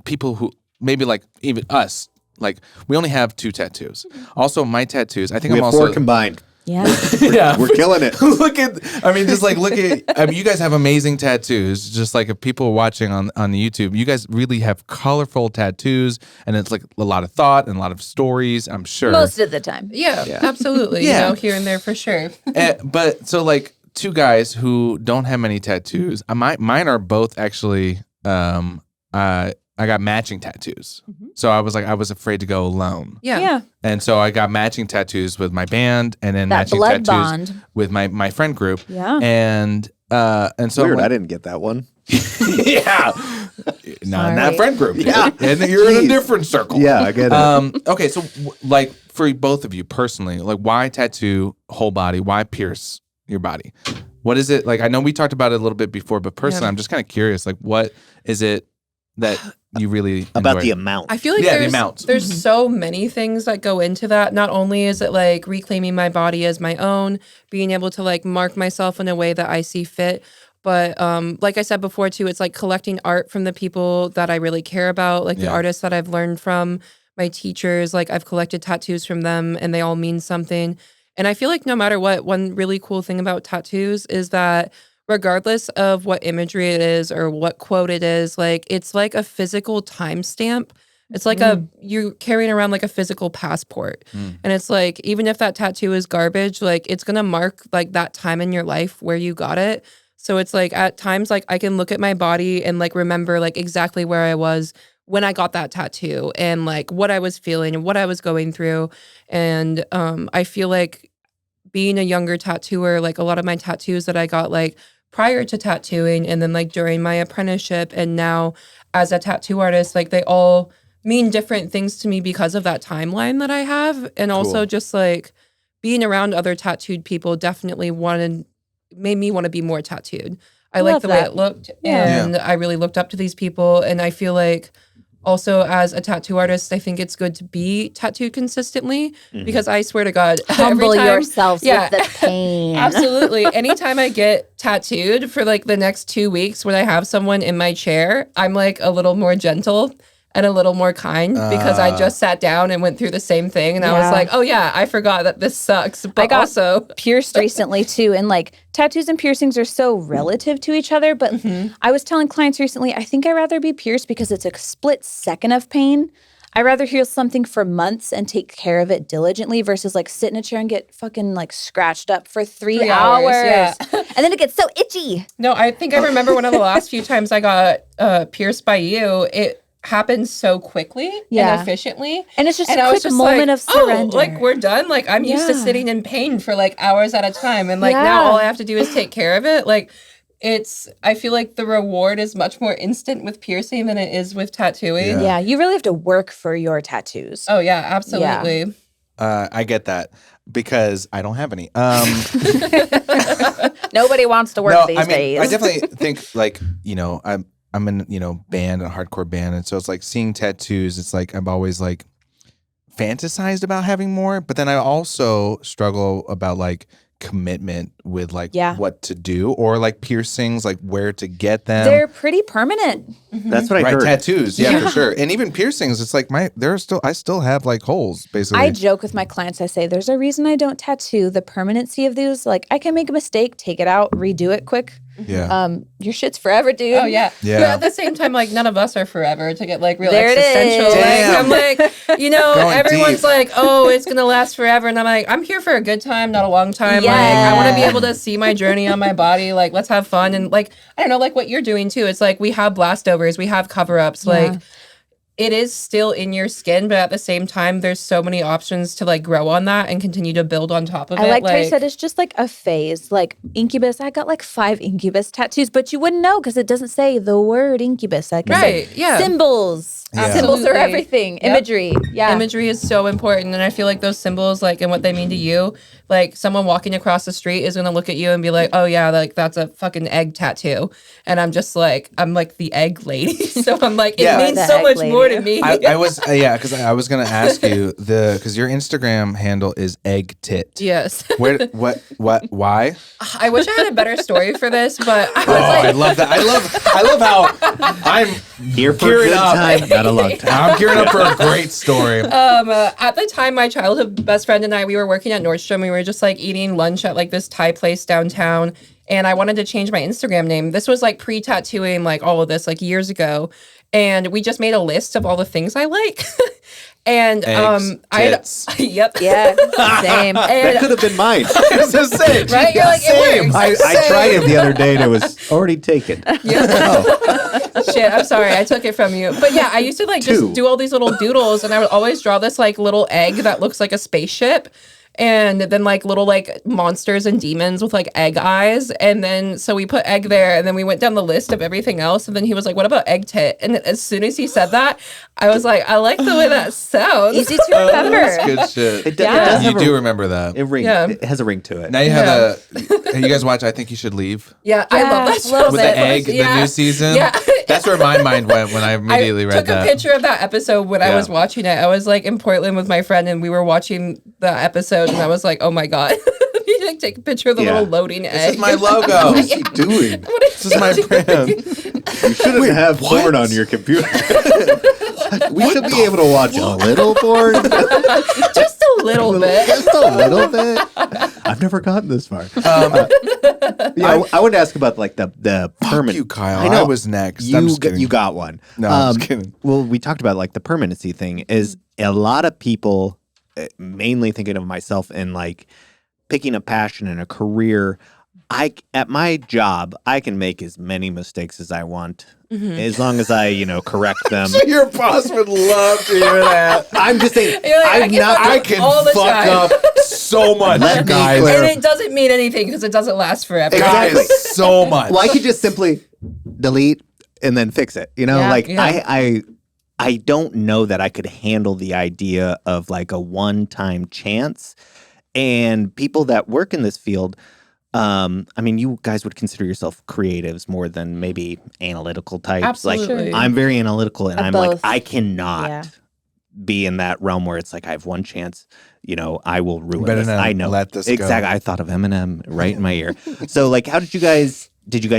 people who maybe like even us, like, we only have 2 tattoos. Also, my tattoos. I think We I'm have also 4 combined. Yeah. Yeah. We're killing it. Look at you guys have amazing tattoos. Just like if people are watching on the YouTube, you guys really have colorful tattoos, and it's like a lot of thought and a lot of stories, I'm sure. Most of the time. Yeah, absolutely. Yeah. You know, here and there for sure. But so like two guys who don't have many tattoos, mine are both actually, I got matching tattoos. Mm-hmm. So I was afraid to go alone. Yeah. And so I got matching tattoos with my band, and then That matching blood tattoos bond. with my friend group. Yeah. And so Weird, like, I didn't get that one. yeah. Not in that Sorry. friend group. Yeah. And you're in a Jeez. different circle. Yeah, I get it. Okay, so like for both of you personally, like why tattoo whole body? Why pierce your body? What is it? Like I know we talked about it a little bit before, but personally, Yeah. I'm just kind of curious. Like what is it that you really About enjoy? the amount. I feel like Yeah, the amount. there's so many things that go into that. Not only is it like reclaiming my body as my own, being able to like mark myself in a way that I see fit, but like I said before too, it's like collecting art from the people that I really care about, like the Yeah. artists that I've learned from, my teachers, like I've collected tattoos from them and they all mean something. And I feel like no matter what, one really cool thing about tattoos is that regardless of what imagery it is or what quote it is, like it's like a physical timestamp. It's like you're carrying around like a physical passport. And it's like, even if that tattoo is garbage, like it's going to mark like that time in your life where you got it. So it's like at times, like I can look at my body and like remember like exactly where I was when I got that tattoo and like what I was feeling and what I was going through. And I feel like being a younger tattooer, like a lot of my tattoos that I got like prior to tattooing and then like during my apprenticeship and now as a tattoo artist, like they all mean different things to me because of that timeline that I have. And also Cool. just like being around other tattooed people definitely made me want to be more tattooed. I like Love the way that. it looked Yeah. and I really looked up to these people. And I feel like also as a tattoo artist, I think it's good to be tattooed consistently because I swear to God, Humble every time, yourselves Yeah. with the pain. Absolutely. Anytime I get tattooed for like the next 2 weeks when I have someone in my chair, I'm like a little more gentle and a little more kind because I just sat down and went through the same thing. And I was Yeah. like, oh yeah, I forgot that this sucks. But got also, Pierced recently too, and like tattoos and piercings are so relative to each other, but I was telling clients recently, I think I'd rather be pierced because it's a split second of pain. I'd rather heal something for months and take care of it diligently versus like sit in a chair and get fucking like scratched up for 3 hours. yeah. And then it gets so itchy. no, I think I remember one of the last few times I got pierced by you, it happened so quickly Yeah. and efficiently. And it's just And a I was quick just moment like, of surrender. Oh, like we're done. Like I'm used to Yeah. sitting in pain for like hours at a time. And like Yeah. now all I have to do is take care of it. Like I feel like the reward is much more instant with piercing than it is with tattooing. Yeah. Yeah, you really have to work for your tattoos. Oh yeah, absolutely. I get that because I don't have any. Nobody wants to work these days. I definitely think like, I'm in, band, a hardcore band. And so it's like seeing tattoos, it's like I've always like fantasized about having more, but then I also struggle about like commitment with like what to do or like piercings, like where to get them. They're pretty permanent. That's what I Right, heard. tattoos, yeah, for sure. And even piercings, it's like I still have like holes, basically. I joke with my clients. I say, there's a reason I don't tattoo. The permanency of these, like I can make a mistake, take it out, redo it quick. Yeah. Your shit's forever, dude. Oh yeah. Yeah. But at the same time, like none of us are forever to get like real There it existential. is. Damn. Like, I'm like, Going everyone's deep. like, oh, it's gonna last forever. And I'm like, I'm here for a good time, not a long time. Like I wanna be able to see my journey on my body. Like, let's have fun. And like, I don't know, like what you're doing too. It's like we have blast-overs, we have cover-ups, like it is still in your skin, but at the same time, there's so many options to like grow on that and continue to build on top of it. I like Terry said, it's just like a phase. Like incubus, I got like 5 incubus tattoos, but you wouldn't know because it doesn't say the word incubus. Like Right, yeah. Symbols. Yeah. Symbols are Absolutely. everything. Yep. Imagery. Yeah. Imagery is so important, and I feel like those symbols, like, and what they mean to you, like, someone walking across the street is gonna look at you and be like, "Oh yeah, like that's a fucking egg tattoo," and I'm like the egg lady, so I'm like, it Yeah. means The so egg much lady. more to me. I was because I was gonna ask you because your Instagram handle is egg tit. Yes. Why? I wish I had a better story for this, but I was I love that. I love how I'm Here for a gearing good up. time, not a long time. I'm gearing up for a great story. At the time, my childhood best friend and I, we were working at Nordstrom. We were just like eating lunch at like this Thai place downtown. And I wanted to change my Instagram name. This was like pre-tattooing, like all of this, like years ago. And we just made a list of all the things I like. And Eggs, tits. Yep. Yeah, same. That could have been mine. I was just saying, Right? You're like, same. it works. I tried it the other day and it was already taken. Shit, I'm sorry, I took it from you. But yeah, I used to like just do all these little doodles, and I would always draw this like little egg that looks like a spaceship. And then like little like monsters and demons with like egg eyes. And then so we put egg there, and then we went down the list of everything else. And then he was like, what about egg tit? And as soon as he said that, I was like, I like the way that sounds. Easy to remember. That's good shit. It does You have do remember that. It has a ring to it. Now you have you guys watch I Think You Should Leave? Yeah, I love that show. With the egg, the new season? Yeah. That's where my mind went when I immediately read that. I took a picture of that episode when I was watching it. I was like in Portland with my friend, and we were watching the episode, and I was like, oh my God. You like take a picture of the little loading egg. This is my logo. What is he doing? This is my brand. You shouldn't have porn on your computer. We should be able to watch a little porn. Just a little bit. Just a little bit. I've never gotten this far. I would ask about like the permanent. You, Kyle. I know. I was next. I'm just kidding. You got one. No, I'm just kidding. Well, we talked about like the permanency thing. Is a lot of people, mainly thinking of myself in like picking a passion and a career. At my job, I can make as many mistakes as I want, as long as I, correct them. Your boss would love to hear that. I'm just saying, I can fuck up so much, guys. And it doesn't mean anything because it doesn't last forever. Exactly. Guys, so much. Well, I could just simply delete and then fix it. I don't know that I could handle the idea of like a one-time chance. And people that work in this field, you guys would consider yourself creatives more than maybe analytical types. Absolutely. Like, I'm very analytical, and I'm both. like, I cannot be in that realm where it's like I have one chance. I will ruin this. I know. Let this exactly. go. I thought of Eminem right in my ear. So, like, how did you guys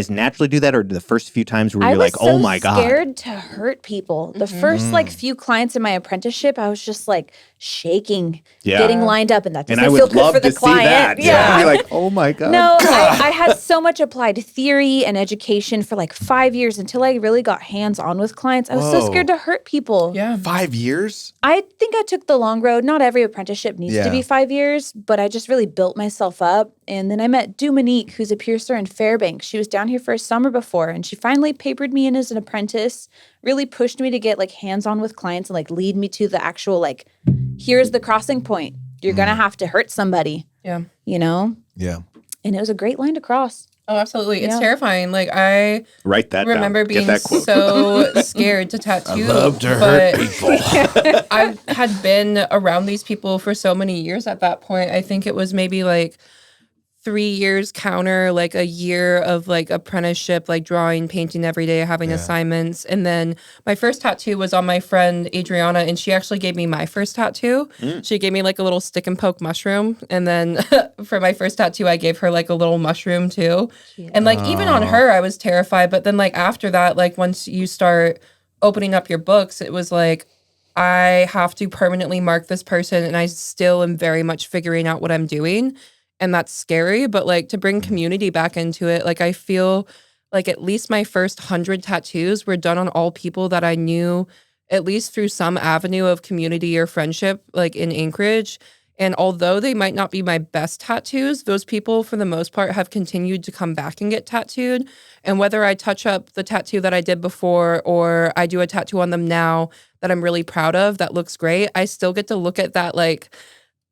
naturally do that, or the first few times where you're like, oh my God? I was scared to hurt people. The first few clients in my apprenticeship, I was just like shaking, getting lined up, and that doesn't feel good for the client. Yeah. You're like, oh my God. No, I had so much applied theory and education for like 5 years until I really got hands-on with clients. I was so scared to hurt people. Yeah. 5 years? I think I took the long road. Not every apprenticeship needs to be 5 years, but I just really built myself up. And then I met Dominique, who's a piercer in Fairbanks. She was down here for a summer before, and she finally papered me in as an apprentice, really pushed me to get like hands-on with clients and like lead me to the actual like, here's the crossing point. You're going to have to hurt somebody. Yeah. Yeah. And it was a great line to cross. Oh, absolutely. It's terrifying. Like, I write that remember down. being Get that quote. so scared to tattoo. I love to hurt people. I had been around these people for so many years at that point. I think it was maybe like 3 years counter, like a year of like apprenticeship, like drawing, painting every day, having assignments. And then my first tattoo was on my friend Adriana, and she actually gave me my first tattoo. She gave me like a little stick and poke mushroom. And then for my first tattoo, I gave her like a little mushroom too. And like even on her, I was terrified. But then like after that, like once you start opening up your books, it was like, I have to permanently mark this person, and I still am very much figuring out what I'm doing. And that's scary, but like to bring community back into it, like I feel like at least my first 100 tattoos were done on all people that I knew at least through some avenue of community or friendship, like in Anchorage. And although they might not be my best tattoos, those people for the most part have continued to come back and get tattooed. And whether I touch up the tattoo that I did before or I do a tattoo on them now that I'm really proud of, that looks great, I still get to look at that like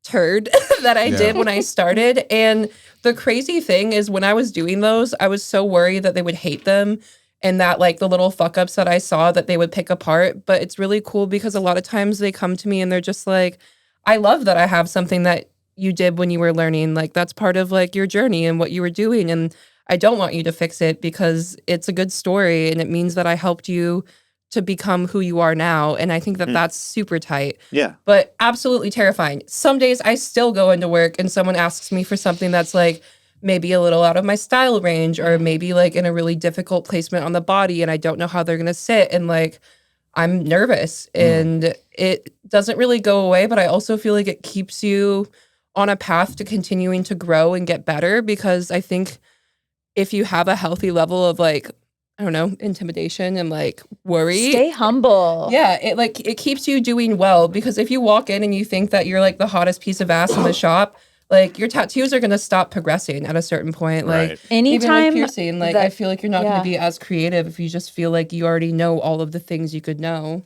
turd that I did when I started. And the crazy thing is when I was doing those, I was so worried that they would hate them and that like the little fuck ups that I saw that they would pick apart. But it's really cool because a lot of times they come to me and they're just like, I love that I have something that you did when you were learning. Like that's part of like your journey and what you were doing. And I don't want you to fix it because it's a good story and it means that I helped you to become who you are now. And I think that that's super tight. Yeah. But absolutely terrifying. Some days I still go into work and someone asks me for something that's like maybe a little out of my style range or maybe like in a really difficult placement on the body and I don't know how they're going to sit. And like, I'm nervous and it doesn't really go away, but I also feel like it keeps you on a path to continuing to grow and get better because I think if you have a healthy level of like, I don't know, intimidation and like worry. Stay humble. Yeah, it keeps you doing well because if you walk in and you think that you're like the hottest piece of ass in the shop, like your tattoos are going to stop progressing at a certain point. Like Right. Anytime even with piercing, like I feel like you're not going to be as creative if you just feel like you already know all of the things you could know.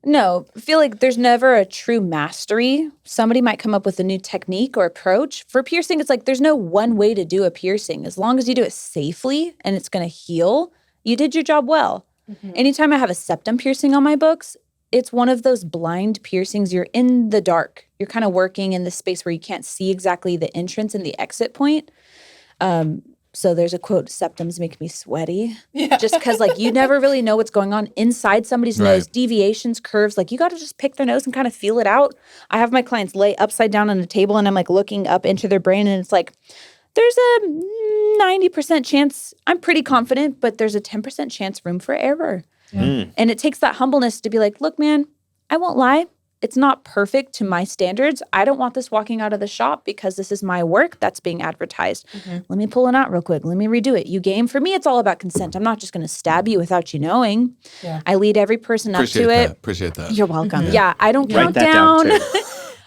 No, I feel like there's never a true mastery. Somebody might come up with a new technique or approach. For piercing, it's like there's no one way to do a piercing. As long as you do it safely and it's going to heal, you did your job well. Anytime I have a septum piercing on my books, it's one of those blind piercings. You're in the dark. You're kind of working in the space where you can't see exactly the entrance and the exit point. So there's a quote, septums make me sweaty. Yeah. Just because like you never really know what's going on inside somebody's nose, deviations, curves. Like you got to just pick their nose and kind of feel it out. I have my clients lay upside down on a table and I'm like looking up into their brain and it's like, there's a 90% chance, I'm pretty confident, but there's a 10% chance room for error. And it takes that humbleness to be like, look, man, I won't lie. It's not perfect to my standards. I don't want this walking out of the shop because this is my work that's being advertised. Let me pull it out real quick. Let me redo it. You game? For me, it's all about consent. I'm not just going to stab you without you knowing. I lead every person up to it. Appreciate that. You're welcome. Yeah, I don't Write count that down, down. too.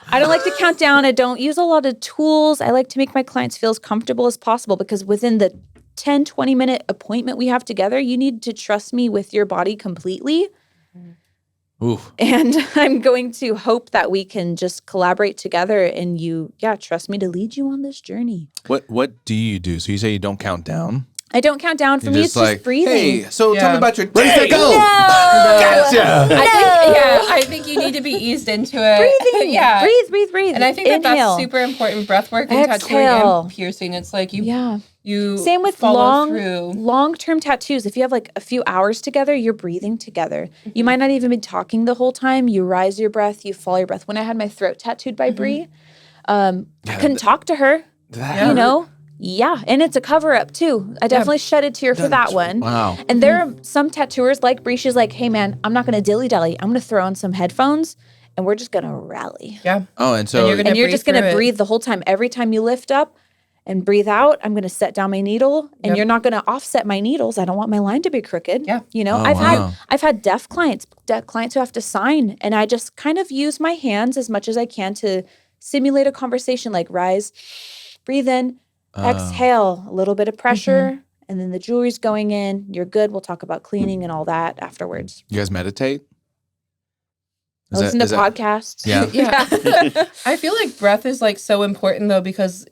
I don't like to count down. I don't use a lot of tools. I like to make my clients feel as comfortable as possible because within the 10, 20-minute appointment we have together, you need to trust me with your body completely. Oof. And I'm going to hope that we can just collaborate together and you, trust me to lead you on this journey. What do you do? So you say you don't count down? I don't count down. For You're me, it's just breathing. Hey, so tell me about your day. Where's that go? Gotcha. I think you need to be eased into it. Breathing. Yeah. Breathe. And I think that Inhale. that's super important breath work and tattooing Exhale. and piercing. It's like Yeah. you Same with follow through. long-term tattoos. If you have like a few hours together, you're breathing together. You might not even be talking the whole time. You rise your breath, you follow your breath. When I had my throat tattooed by Bree, I couldn't talk to her, you know? Yeah, and it's a cover-up too. I definitely shed a tear for that one. Wow. And there are some tattooers like Bree, she's like, hey man, I'm not going to dilly-dally. I'm going to throw on some headphones and we're just going to rally. Yeah. Oh, and so And And you're breathe just going to through it. breathe the whole time. Every time you lift up and breathe out, I'm going to set down my needle, and you're not going to offset my needles. I don't want my line to be crooked. Yeah. You know, Oh, I've had deaf clients who have to sign, and I just kind of use my hands as much as I can to simulate a conversation, like rise, breathe in, exhale, a little bit of pressure, and then the jewelry's going in. You're good. We'll talk about cleaning and all that afterwards. you guys meditate? I listen to podcasts. Yeah. Yeah. I feel like breath is like so important though, because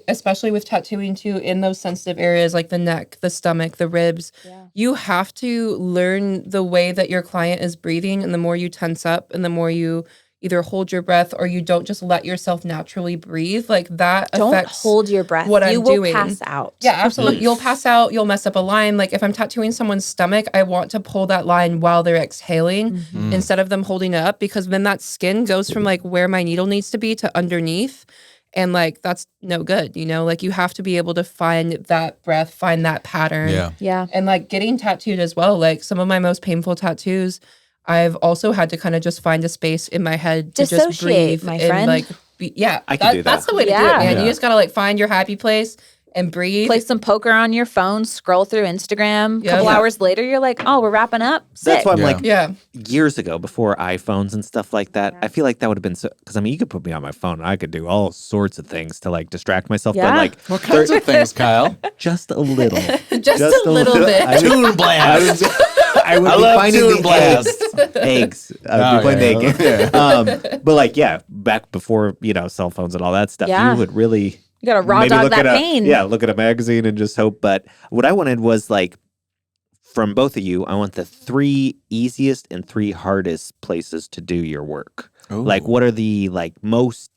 especially with tattooing too, in those sensitive areas like the neck, the stomach, the ribs, you have to learn the way that your client is breathing. And the more you tense up and the more you either hold your breath or you don't just let yourself naturally breathe, like that Don't affects hold your breath. what you I'm will doing. pass out. Yeah, absolutely. You'll pass out. You'll mess up a line. Like if I'm tattooing someone's stomach, I want to pull that line while they're exhaling instead of them holding it up, because then that skin goes from like where my needle needs to be to underneath. And like, that's no good, you know, like you have to be able to find that breath, find that pattern. Yeah. Yeah. And like getting tattooed as well. Like some of my most painful tattoos, I've also had to kind of just find a space in my head to just Dissociate, breathe my and friend. like, I can do that. That's the way to do it, Yeah. man. Yeah. You just got to like find your happy place and breathe. Play some poker on your phone, scroll through Instagram. A Yeah. couple Yeah. hours later, you're like, oh, we're wrapping up. Sick. That's why I'm Yeah. like, Yeah. years ago, before iPhones and stuff like that, I feel like that would have been so, because I mean, you could put me on my phone and I could do all sorts of things to like distract myself, Yeah. but like What kinds of things, Kyle? just a little. Just a little bit. I would- Tune blast. I would I be love finding Tune the Blast. eggs. I would be playing yeah, the egg. But like, yeah, back before, you know, cell phones and all that stuff, Yeah. you would really You got to raw maybe dog look that at pain. look at a magazine and just hope. But what I wanted was like, from both of you, I want the 3 easiest and 3 hardest places to do your work. Ooh. Like, what are the like most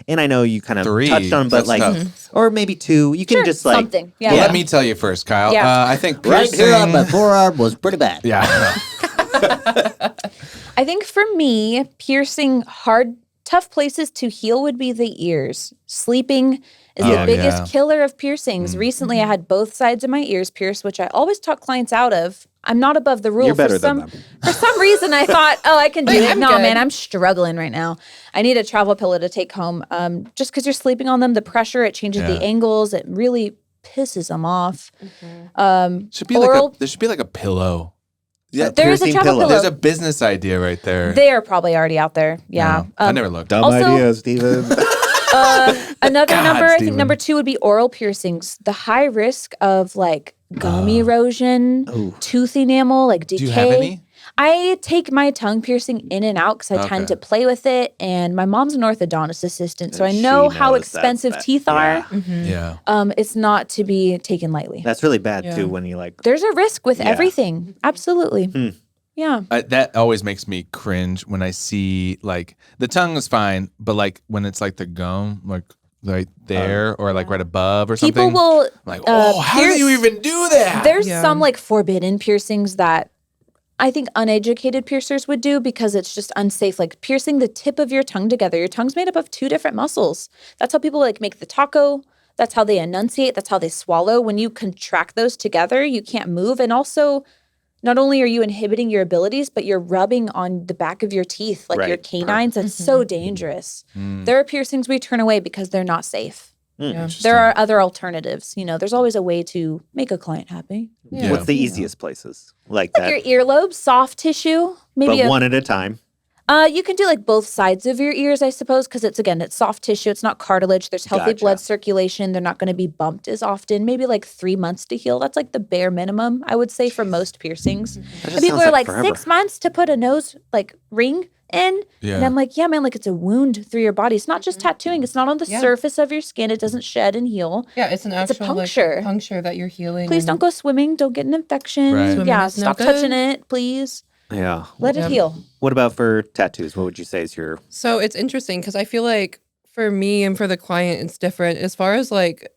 and I know you kind of 3, touched on, but that's like, tough. or maybe 2. You can Sure, just like something. Yeah. Well, Yeah. let me tell you first, Kyle. Yeah. I think Right piercing. here on my forearm was pretty bad. Yeah. I know. I think for me, piercing tough places to heal would be the ears. Sleeping is the biggest killer of piercings. Recently, I had both sides of my ears pierced, which I always talk clients out of. I'm not above the rule. You're better than them. For some reason, I thought, I can do it. I'm No, good. man, I'm struggling right now. I need a travel pillow to take home. Just because you're sleeping on them, the pressure, it changes the angles. It really pisses them off. there should be like a pillow. Yeah, There is a piercing travel pillow. There's a business idea right there. They are probably already out there. Yeah. I never looked. Dumb Also- idea, Steven. Another God, number, I think Steven. number 2 would be oral piercings. The high risk of like gum erosion, tooth enamel, like decay. Do you have any? I take my tongue piercing in and out because I tend to play with it. And my mom's an orthodontist assistant, so I know She how knows expensive that's teeth are. Yeah. It's not to be taken lightly. That's really bad too when you like. There's a risk with everything. Absolutely. Yeah. That always makes me cringe when I see like the tongue is fine, but like when it's like the gum, like right there or like right above or something. People will like, how do you even do that? There's some like forbidden piercings that I think uneducated piercers would do because it's just unsafe. Like piercing the tip of your tongue together. Your tongue's made up of 2 different muscles. That's how people like make the taco. That's how they enunciate. That's how they swallow. When you contract those together, you can't move. And also, not only are you inhibiting your abilities, but you're rubbing on the back of your teeth, like your canines. That's so dangerous. There are piercings we turn away because they're not safe. There are other alternatives. You know, there's always a way to make a client happy. Yeah. What's the easiest places like Like that? your earlobes, soft tissue, maybe But one at a time. You can do like both sides of your ears, I suppose, because it's soft tissue. It's not cartilage. There's healthy blood circulation. They're not going to be bumped as often. Maybe like 3 months to heal. That's like the bare minimum, I would say, for most piercings. And people are like, 6 months to put a nose like ring in. Yeah. And I'm like, yeah, man, like it's a wound through your body. It's not just tattooing. It's not on the surface of your skin. It doesn't shed and heal. Yeah, it's an actual puncture. Like, puncture that you're healing. Please don't go swimming. Don't get an infection. Right. Swimming Yeah, is no stop good. touching it, please. Yeah. Let it heal. What about for tattoos? What would you say is your? So it's interesting because I feel like for me and for the client, it's different. As far as like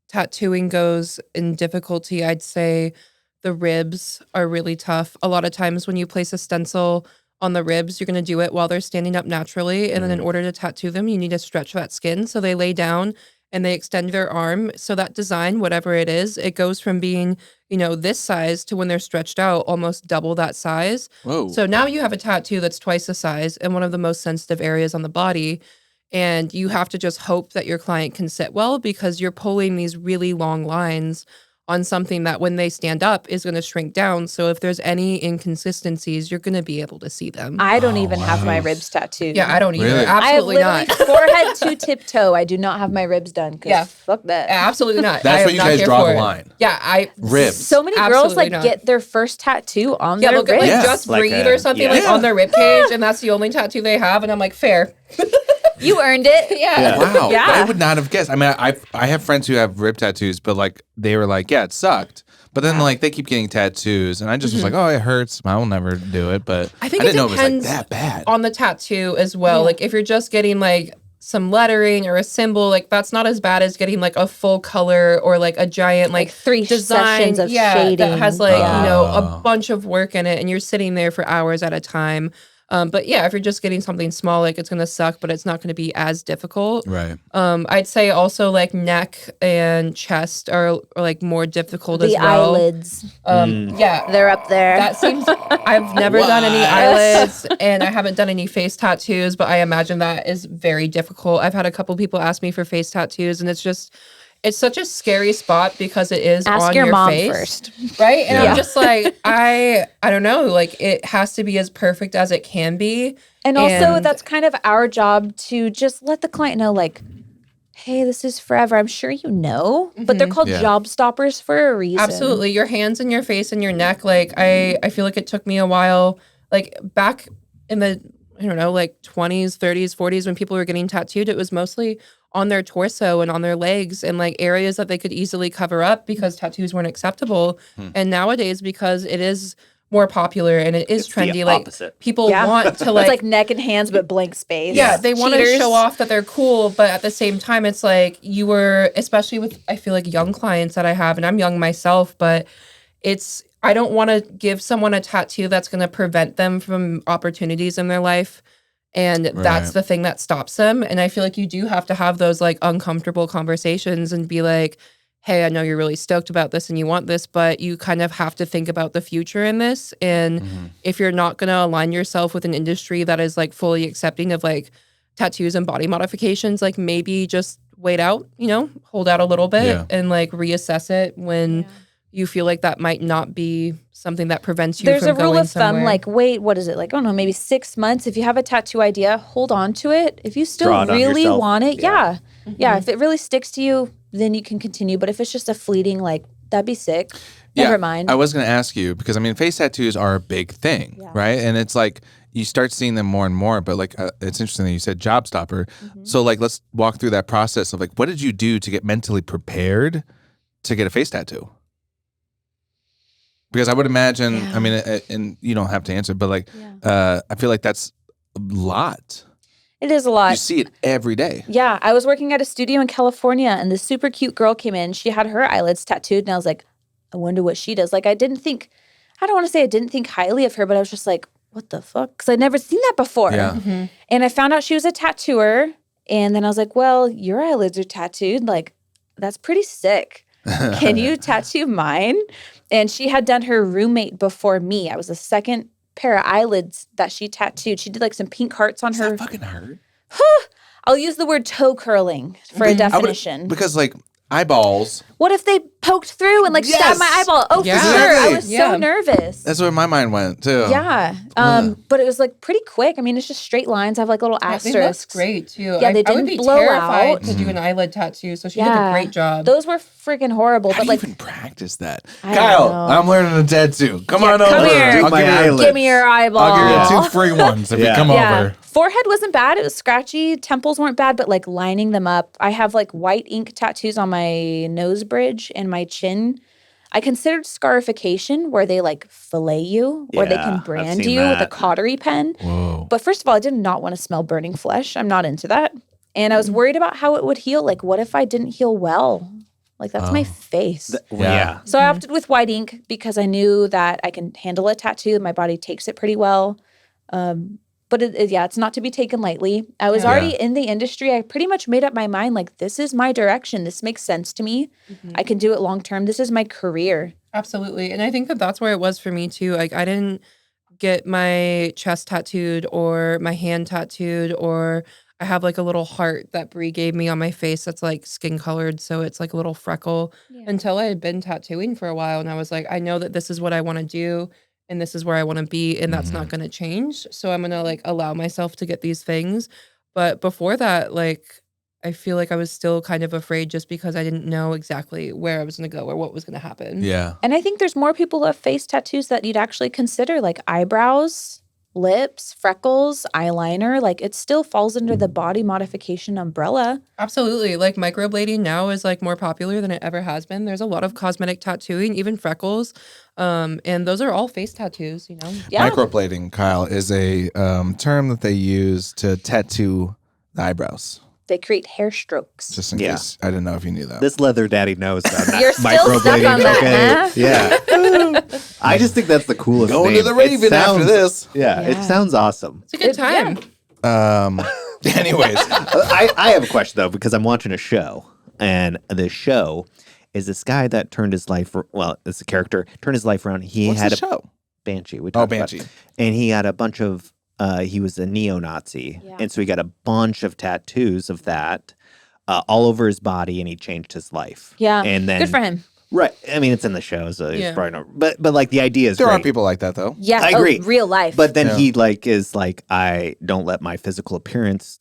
tattooing goes in difficulty, I'd say the ribs are really tough. A lot of times when you place a stencil on the ribs, you're going to do it while they're standing up naturally. And then in order to tattoo them, you need to stretch that skin. So they lay down and they extend their arm. So that design, whatever it is, it goes from being, this size to when they're stretched out, almost double that size. Whoa. So now you have a tattoo that's twice the size in one of the most sensitive areas on the body. And you have to just hope that your client can sit well because you're pulling these really long lines on something that when they stand up is going to shrink down. So if there's any inconsistencies, you're going to be able to see them. I don't even have my ribs tattooed. Yeah, I don't either. Really? Absolutely I have not. literally forehead to tiptoe. I do not have my ribs done. Yeah. Fuck that. Absolutely not. That's I where am you not guys here draw for the it. line. Yeah, Ribs. So many girls Absolutely not. get their first tattoo on Yeah, their they'll get like ribs. just Like breathe a- or something yeah. like on their rib cage, and that's the only tattoo they have. And I'm like, fair. You earned it. Yeah. Wow. Yeah. I would not have guessed. I mean, I have friends who have rib tattoos, but like they were like, yeah, it sucked. But then like they keep getting tattoos, and I just was like, oh, it hurts. I will never do it. But I think didn't it know it was like depends that bad. on the tattoo as well. Like if you're just getting like some lettering or a symbol, like that's not as bad as getting like a full color or like a giant like 3 design sessions of that shading. has like Yeah. a bunch of work in it, and you're sitting there for hours at a time. But yeah, if you're just getting something small, like it's gonna suck, but it's not gonna be as difficult. Right. I'd say also like neck and chest are like more difficult as The well. eyelids. Yeah, They're up there. that seems. I've never done any eyelids, and I haven't done any face tattoos, but I imagine that is very difficult. I've had a couple people ask me for face tattoos, and it's such a scary spot because it is Ask on your mom face, first. right? And Yeah. I'm just like, I don't know, like it has to be as perfect as it can be. And also, And- that's kind of our job to just let the client know, like, hey, this is forever. I'm sure you know, but they're called Yeah. job stoppers for a reason. Absolutely. Your hands and your face and your neck. Like I feel like it took me a while, like back in the, I don't know, like 20s, 30s, 40s, when people were getting tattooed, it was mostly on their torso and on their legs and like areas that they could easily cover up because tattoos weren't acceptable. And nowadays, because it is more popular and it is It's the trendy, like opposite. people Yeah. want to It's like like neck and hands, but blank space. yeah, they want to Cheaters. show off that they're cool, but at the same time, it's like you were, especially with, I feel like young clients that I have, and I'm young myself, but it's I don't want to give someone a tattoo that's going to prevent them from opportunities in their life. And that's the thing that stops them. And I feel like you do have to have those like uncomfortable conversations and be like, hey, I know you're really stoked about this and you want this, but you kind of have to think about the future in this. And if you're not going to align yourself with an industry that is like fully accepting of like tattoos and body modifications, like maybe just wait out, hold out a little bit and like reassess it when you feel like that might not be something that prevents you There's from a rule going of thumb, somewhere. like, wait, what is it? Like, I don't know, maybe 6 months. If you have a tattoo idea, hold on to it. If you still Draw it on really yourself. want it, yeah. If it really sticks to you, then you can continue. But if it's just a fleeting, like, that'd be sick. Never mind. I was going to ask you because, I mean, face tattoos are a big thing, right? And it's like you start seeing them more and more, but like it's interesting that you said job stopper. So like let's walk through that process of like what did you do to get mentally prepared to get a face tattoo? Because I would imagine, I mean, and you don't have to answer, but like I feel like that's a lot. It is a lot. You see it every day. Yeah, I was working at a studio in California, and this super cute girl came in. She had her eyelids tattooed, and I was like, I wonder what she does. Like, I don't want to say I didn't think highly of her, but I was just like, what the fuck? Because I'd never seen that before. Yeah. And I found out she was a tattooer, and then I was like, well, your eyelids are tattooed. Like, that's pretty sick. Can you tattoo mine? And she had done her roommate before me. I was the second pair of eyelids that she tattooed. She did like some pink hearts on her. That fucking hurt. I'll use the word toe curling for a definition. Because like eyeballs. What if they poked through and like stabbed my eyeball? Oh, Yeah. for sure. I Exactly. was so nervous. That's where my mind went too. Yeah. But it was like pretty quick. I mean, it's just straight lines. I have like little They look asterisks. great too. Yeah, they I would didn't be blow terrified out. to do an eyelid tattoo. So she did a great job. Those were freaking horrible. How But do like, you even practice that? I Kyle, don't know. I'm learning a tattoo. Come on come over. here. I'll My give you, eyelid. give me your eyeball. I'll give you 2 free ones if you come over. Forehead wasn't bad. It was scratchy. Temples weren't bad, but like lining them up. I have like white ink tattoos on my nose bridge and my chin. I considered scarification where they like fillet you or they Yeah, can I've brand seen you with a that. cautery pen. Whoa. But first of all, I did not want to smell burning flesh. I'm not into that. And I was worried about how it would heal. Like, what if I didn't heal well? Like, that's my face. Yeah. So I opted with white ink because I knew that I can handle a tattoo. My body takes it pretty well. But it's not to be taken lightly. I was already in the industry. I pretty much made up my mind, like, this is my direction. This makes sense to me. I can do it long term. This is my career. Absolutely. And I think that that's where it was for me too. Like I didn't get my chest tattooed or my hand tattooed, or I have like a little heart that Brie gave me on my face that's like skin colored. So it's like a little freckle until I had been tattooing for a while. And I was like, I know that this is what I want to do and this is where I want to be. And that's not going to change. So I'm going to like allow myself to get these things. But before that, like, I feel like I was still kind of afraid just because I didn't know exactly where I was going to go or what was going to happen. Yeah. And I think there's more people who have face tattoos that you'd actually consider, like eyebrows, lips, freckles, eyeliner. Like, it still falls under the body modification umbrella. Absolutely. Like microblading now is like more popular than it ever has been. There's a lot of cosmetic tattooing, even freckles. And those are all face tattoos, you know? Yeah. Microblading, Kyle, is a term that they use to tattoo the eyebrows. They create hair strokes. Just in Yeah. case. I didn't know if you knew that. This leather daddy knows about that. You're still stuck on that, huh? Yeah. I just think that's the coolest Going name. to the Raven It after sounds- this. Yeah, it Yeah. sounds awesome. It's a good time. Anyways. I have a question though, because I'm watching a show, and the show is this guy that turned his life. Well, it's a character turned his life around. He What's had the a show? Banshee. We talked about Banshee. it. And he had a bunch of. He was a neo-Nazi, Yeah. and so he got a bunch of tattoos of that all over his body, and he changed his life. Yeah. and then Good for him. Right. I mean, it's in the show, so it's Yeah. probably not. But like the idea is There great. are people like that, though. Yeah. I agree. Real life. But then Yeah. he like is like, I don't let my physical appearance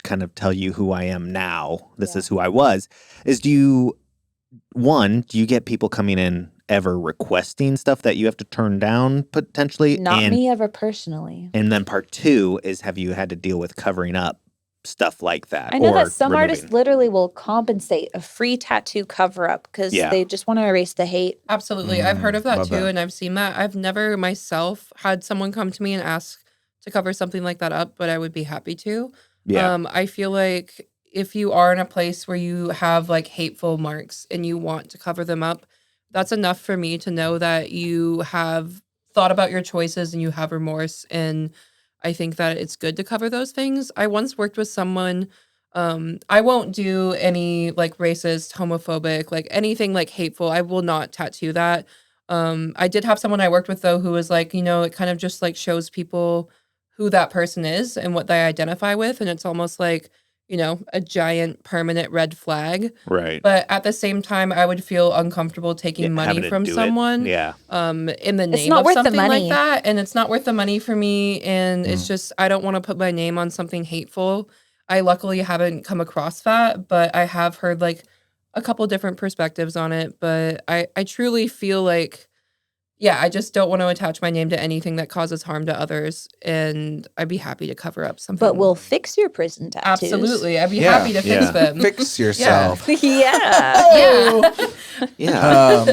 kind of tell you who I am now. This is who I was. Do you get people coming in ever requesting stuff that you have to turn down potentially? Not me ever personally. And then part 2 is, have you had to deal with covering up stuff like that? I know or that some removing? artists literally will compensate a free tattoo cover up because Yeah. they just want to erase the hate. Absolutely. I've heard of that love too. that. And I've seen that. I've never myself had someone come to me and ask to cover something like that up, but I would be happy to. Yeah. I feel like if you are in a place where you have like hateful marks and you want to cover them up, that's enough for me to know that you have thought about your choices and you have remorse. And I think that it's good to cover those things. I once worked with someone, I won't do any like racist, homophobic, like anything like hateful. I will not tattoo that. I did have someone I worked with though who was like, it kind of just like shows people who that person is and what they identify with. And it's almost like, a giant permanent red flag. Right. But at the same time, I would feel uncomfortable taking money from someone. Yeah. In the It's name not of worth the something like money. that. And it's not worth the money for me. And it's just, I don't want to put my name on something hateful. I luckily haven't come across that, but I have heard like a couple different perspectives on it. But I truly feel like, I just don't want to attach my name to anything that causes harm to others. And I'd be happy to cover up something. But we'll fix your prison tattoos. Absolutely. I'd be happy to fix them. Fix yourself. Yeah. Yeah.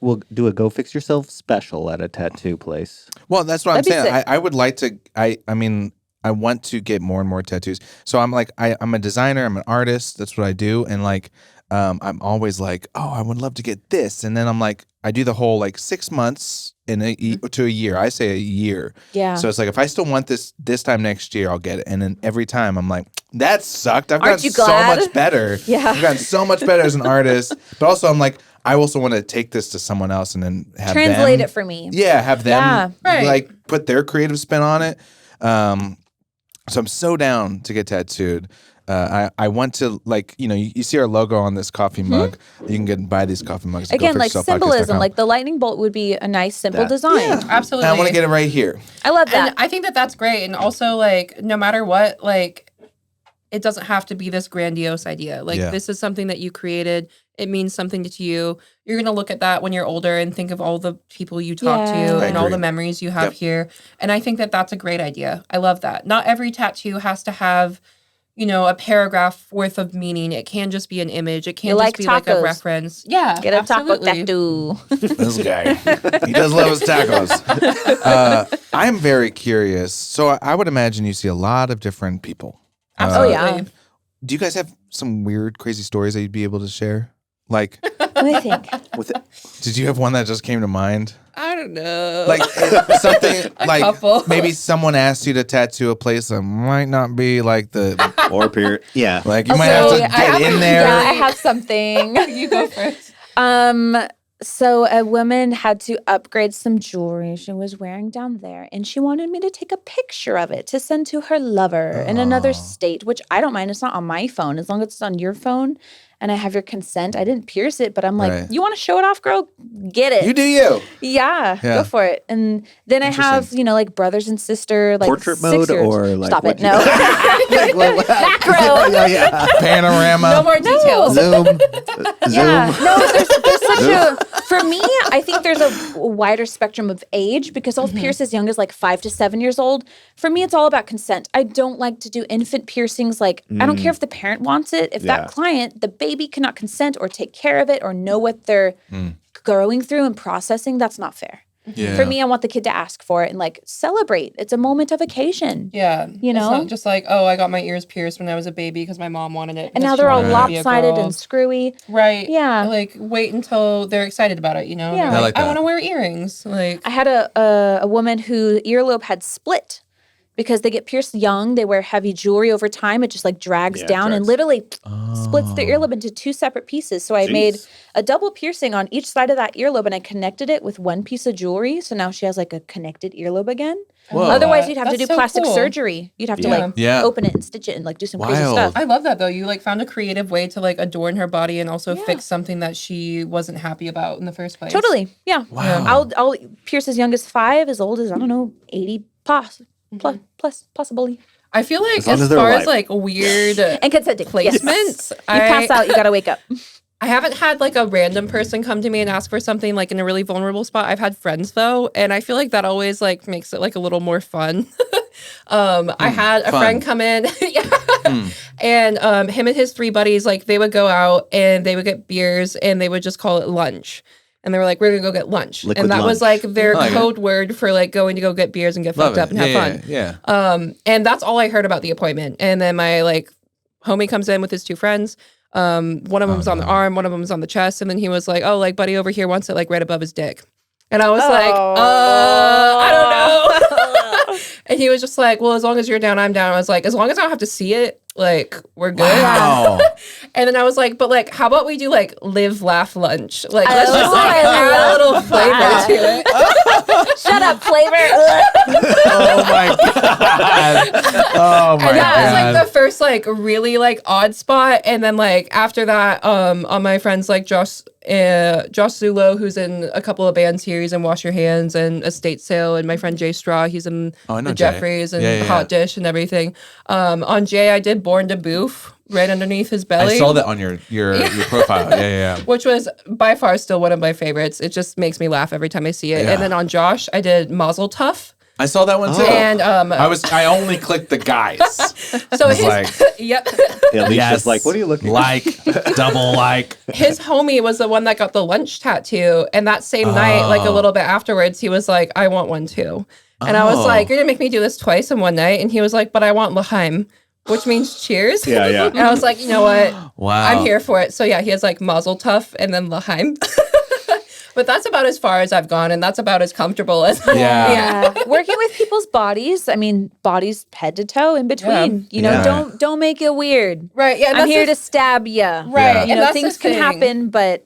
We'll do a Go Fix Yourself special at a tattoo place. Well, that's what That'd be I'm saying. sick. I would like to. I mean, I want to get more and more tattoos. So I'm like, I'm a designer. I'm an artist. That's what I do. And like, I'm always like, oh, I would love to get this. And then I'm like, I do the whole like 6 months to a year. I say a year. Yeah. So it's like, if I still want this time next year, I'll get it. And then every time I'm like, that sucked. I've Aren't gotten you so glad? much better. Yeah. I've gotten so much better as an artist. But also I'm like, I also want to take this to someone else and then have Translate them, it for me. Yeah, have them Yeah. Right. like put their creative spin on it. So I'm so down to get tattooed. I want to like, you see our logo on this coffee mug. You can buy these coffee mugs. at Again, like symbolism, gofixyourselfpodcast.com. like the lightning bolt would be a nice, simple design. Yeah. Absolutely. And I want to get it right here. I love that. And I think that that's great. And also, like, no matter what, like, it doesn't have to be this grandiose idea. Like, this is something that you created. It means something to you. You're going to look at that when you're older and think of all the people you talk Yeah. to I and all agree. the memories you have here. And I think that that's a great idea. I love that. Not every tattoo has to have, a paragraph worth of meaning. It can just be an image. It can't You just like be like a tacos. reference. Yeah, Get a taco absolutely. tattoo. This guy, he does love his tacos. I'm very curious. So I would imagine you see a lot of different people. Absolutely. yeah. Do you guys have some weird, crazy stories that you'd be able to share? Like, What do you think? did you have one that just came to mind? I don't know. Like something like couple. maybe someone asked you to tattoo a place that might not be like the Or period. Yeah. like you might have to Okay, get in there. Yeah, I have something. you go first. So a woman had to upgrade some jewelry she was wearing down there, and she wanted me to take a picture of it to send to her lover in another state, which I don't mind. It's not on my phone as long as it's on your phone and I have your consent. I didn't pierce it, but I'm like, Right. you want to show it off, girl? Get it. You do you. Yeah, Yeah. go for it. And then I have, like brothers and sister, like Portrait 6 mode years. or like Stop what it. you- No. Yeah. Panorama. No more details. Zoom. Yeah, Zoom. no, there's such a, for me, I think there's a wider spectrum of age because I'll pierce as young as like 5 to 7 years old. For me, it's all about consent. I don't like to do infant piercings. Like, I don't care if the parent wants it. If Yeah. that client, the baby cannot consent or take care of it or know what they're going through and processing, that's not fair. Yeah. For me, I want the kid to ask for it and like celebrate. It's a moment of occasion. Yeah. You know? It's not just like, oh, I got my ears pierced when I was a baby because my mom wanted it. And because now she they're all wanted me to be a lopsided girl. and screwy. Right. Yeah. Like, wait until they're excited about it, Yeah. They're I like I that. want to wear earrings. Like, I had a woman whose earlobe had split because they get pierced young. They wear heavy jewelry over time. It just like drags Yeah, down and drags. literally splits the earlobe into 2 separate pieces. So I made a double piercing on each side of that earlobe and I connected it with one piece of jewelry. So now she has like a connected earlobe again. Whoa. Otherwise, you'd have to That's do so plastic cool. surgery. You'd have to Yeah. like Yeah. open it and stitch it and like do some crazy Wild. stuff. I love that though. You like found a creative way to like adorn her body and also Yeah. fix something that she wasn't happy about in the first place. Totally. Yeah. Wow. I'll pierce as young as 5, as old as, I don't know, 80 plus possibly. I feel like As long as as they're far as alive. like weird And consenting. Yes. placements, You pass out, you got to wake up. I haven't had like a random person come to me and ask for something like in a really vulnerable spot. I've had friends though, and I feel like that always like makes it like a little more fun. I had a fun. friend come in, and him and his 3 buddies, like they would go out and they would get beers and they would just call it lunch. And they were like, we're gonna go get lunch. Liquid and that was lunch. like their I like it. code word for like going to go get beers and get Love fucked up it. and have Yeah, fun. yeah. And that's all I heard about the appointment. And then my like homie comes in with his 2 friends. One of them was on the arm, one of them was on the chest, and then he was like, "Oh, like buddy over here wants it like right above his dick," and I was like, "I don't know." And he was just like, "Well, as long as you're down, I'm down." I was like, "As long as I don't have to see it, like we're good." Wow. And then I was like, "But like, how about we do like live, laugh, lunch? Like, let's just like add a little flavor to it." Shut up, flavor. Oh my God. Oh my And that was God. like the first like really like odd spot. And then like after that, on my friends like Josh Zulo, who's in a couple of bands here, he's in Wash Your Hands and Estate Sale, and my friend Jay Straw, he's in I know the Jay. Jeffries and Yeah, yeah, Hot Dish and everything. On Jay, I did Born to Boof right underneath his belly. I saw that on your profile. Yeah. Which was by far still one of my favorites. It just makes me laugh every time I see it. Yeah. And then on Josh, I did Mazel Tov. I saw that one too. And I only clicked the guys. so was his like- yep. Alicia's like, what are you looking like, double like. His homie was the one that got the lunch tattoo. And that same night, like a little bit afterwards, he was like, "I want one too." And I was like, "You're gonna make me do this twice in one night?" And he was like, "But I want L'chaim," which means cheers. Yeah. And I was like, "You know what? Wow. I'm here for it." So yeah, he has like Mazel Tov and then L'chaim. But that's about as far as I've gone, and that's about as comfortable as Yeah. Working with people's bodies, I mean, bodies head to toe in between. You know, Yeah. don't make it weird. Right. Yeah. I'm here to stab you. Right. Yeah. You And know, that's things the can thing. happen, but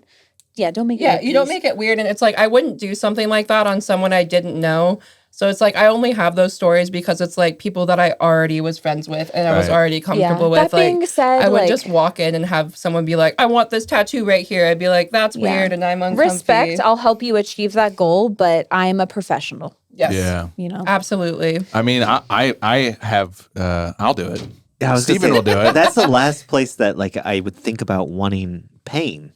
yeah, don't make it. Yeah, weird, you don't please. make it weird. And it's like, I wouldn't do something like that on someone I didn't know. So it's like, I only have those stories because it's like people that I already was friends with and I was Right. already comfortable Yeah. with. That Like, being said, I would like, just walk in and have someone be like, "I want this tattoo right here." I'd be like, "That's Yeah. weird," and I'm uncomfy. respect. I'll help you achieve that goal, but I'm a professional. Yes. Yeah. You know, Absolutely. I mean, I have. I'll do it. Yeah, I was gonna Steven say, will do it. That's the last place that like I would think about wanting pain.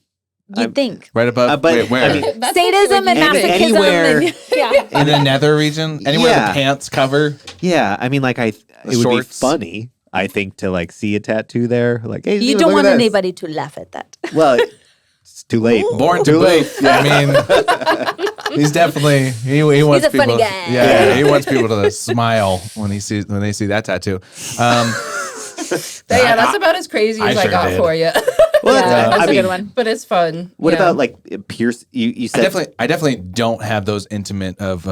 you'd think Right above. But, wait, where? I mean, That's sadism and Any- masochism. anywhere- And, yeah. in the nether region, anywhere Yeah. the pants cover. Yeah, I mean, like it would be shorts. funny. I think to like see a tattoo there, like, hey, You Steven, don't look want at this. anybody to laugh at that. Well, it's too late. Born to too late. boot. I mean, he's definitely he wants a people. funny guy. Yeah, he wants people to smile when they see that tattoo. Yeah, that's about as crazy as I sure got did. for you. Well, Yeah, that's I a mean, good one. But it's fun. what Yeah. about like Pierce? You said I definitely don't have those intimate of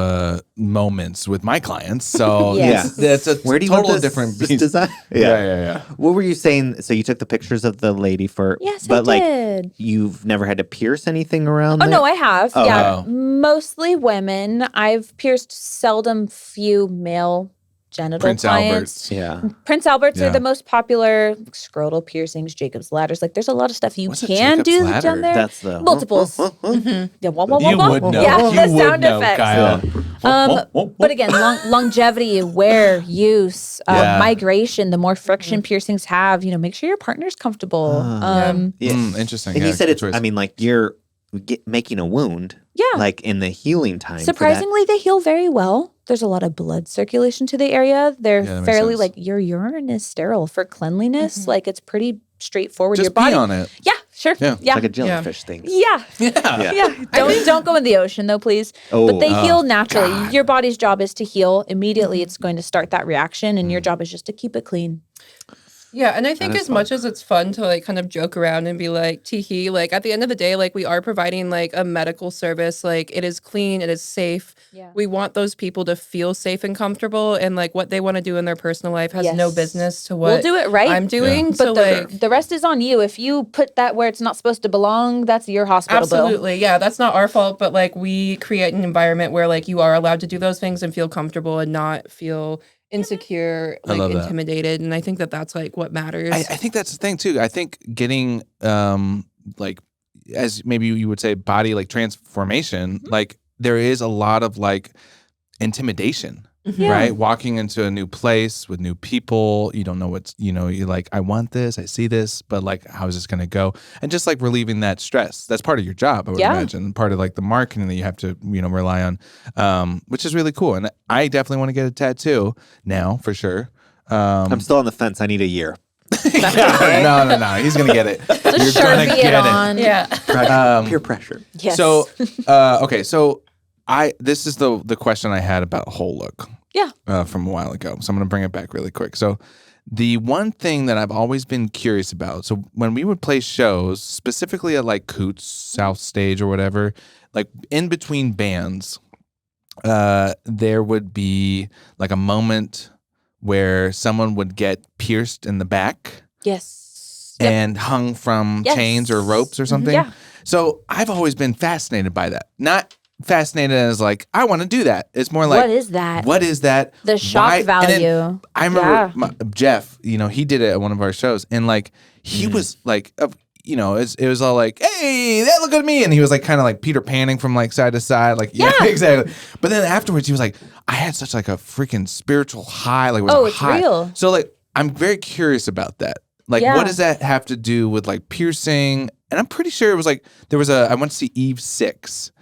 moments with my clients. So Yes. that's a where do you total want this, different this beast. design? Yeah. What were you saying? So you took the pictures of the lady for, Yes, but I like did. you've never had to pierce anything around. Oh there? no, I have. Oh, yeah, wow. mostly women. I've pierced seldom few male genital Prince clients. Albert's. Yeah. Prince Alberts Yeah. are the most popular scrotal piercings, Jacob's ladders. Like there's a lot of stuff you What's a can Jacob's do ladder? down there. That's the Multiples. Yeah, wah, wah, wah, You wah. would know. Yeah, you the would sound know, effects. Kyle. But again, longevity, wear, use, Yeah. migration. The more friction piercings have, make sure your partner's comfortable. Yeah. Interesting. And yeah, you said good it's. choice. I mean, like you're making a wound. Yeah. Like in the healing time. for that. Surprisingly, they heal very well. There's a lot of blood circulation to the area. They're Yeah, that makes fairly sense. like your urine is sterile for cleanliness. Like it's pretty straightforward. just your body. pee on it. Yeah, sure. Yeah. Yeah. Like a jellyfish thing. Yeah. Yeah. Yeah. Don't go in the ocean though, please. Oh, but they heal oh, naturally. God. Your body's job is to heal. Immediately it's going to start that reaction and your job is just to keep it clean. Yeah, and I think is as much as it's fun to like kind of joke around and be like, teehee, like at the end of the day, like we are providing like a medical service. Like it is clean, it is safe. Yeah. We want those people to feel safe and comfortable, and like what they want to do in their personal life has no Yes. business to We'll what do it right. I'm doing. But So like the rest is on you. If you put that where it's not supposed to belong, that's your hospital bill. absolutely, yeah, that's not our fault. But like we create an environment where like you are allowed to do those things and feel comfortable and not feel insecure, I like love that. intimidated. And I think that that's like what matters. I think that's the thing too. I think getting like, as maybe you would say, body like transformation. Like there is a lot of like intimidation. Yeah. Right? Walking into a new place with new people, you don't know what's, you're like, I want this, I see this, but like, how is this going to go? And just like relieving that stress. That's part of your job, I would Yeah. imagine. Part of like the marketing that you have to, rely on, which is really cool. And I definitely want to get a tattoo now for sure. I'm still on the fence. I need a year. No. He's going to get it. Just You're gonna Sharpie get it on. yeah. Peer pressure. Yes. So, okay. So this is the question I had about whole look. Yeah. From a while ago. So I'm going to bring it back really quick. So The one thing that I've always been curious about, so when we would play shows, specifically at like Coots, South Stage or whatever, like in between bands, there would be like a moment where someone would get pierced in the back Yes. Yep. and hung from Yes. chains or ropes or something. Yeah. So I've always been fascinated by that. Not fascinated as like, I want to do that. It's more like, What is that? What is that? The shock Why- and then value. I remember Jeff, he did it at one of our shows, and like he was like, it was all like, hey, look at me, and he was like kind of like Peter Panning from like side to side, like yeah, exactly. But then afterwards, he was like, I had such like a freaking spiritual high, like it was it's high. real. So like, I'm very curious about that. Like, what does that have to do with like piercing? And I'm pretty sure it was like I went to see Eve 6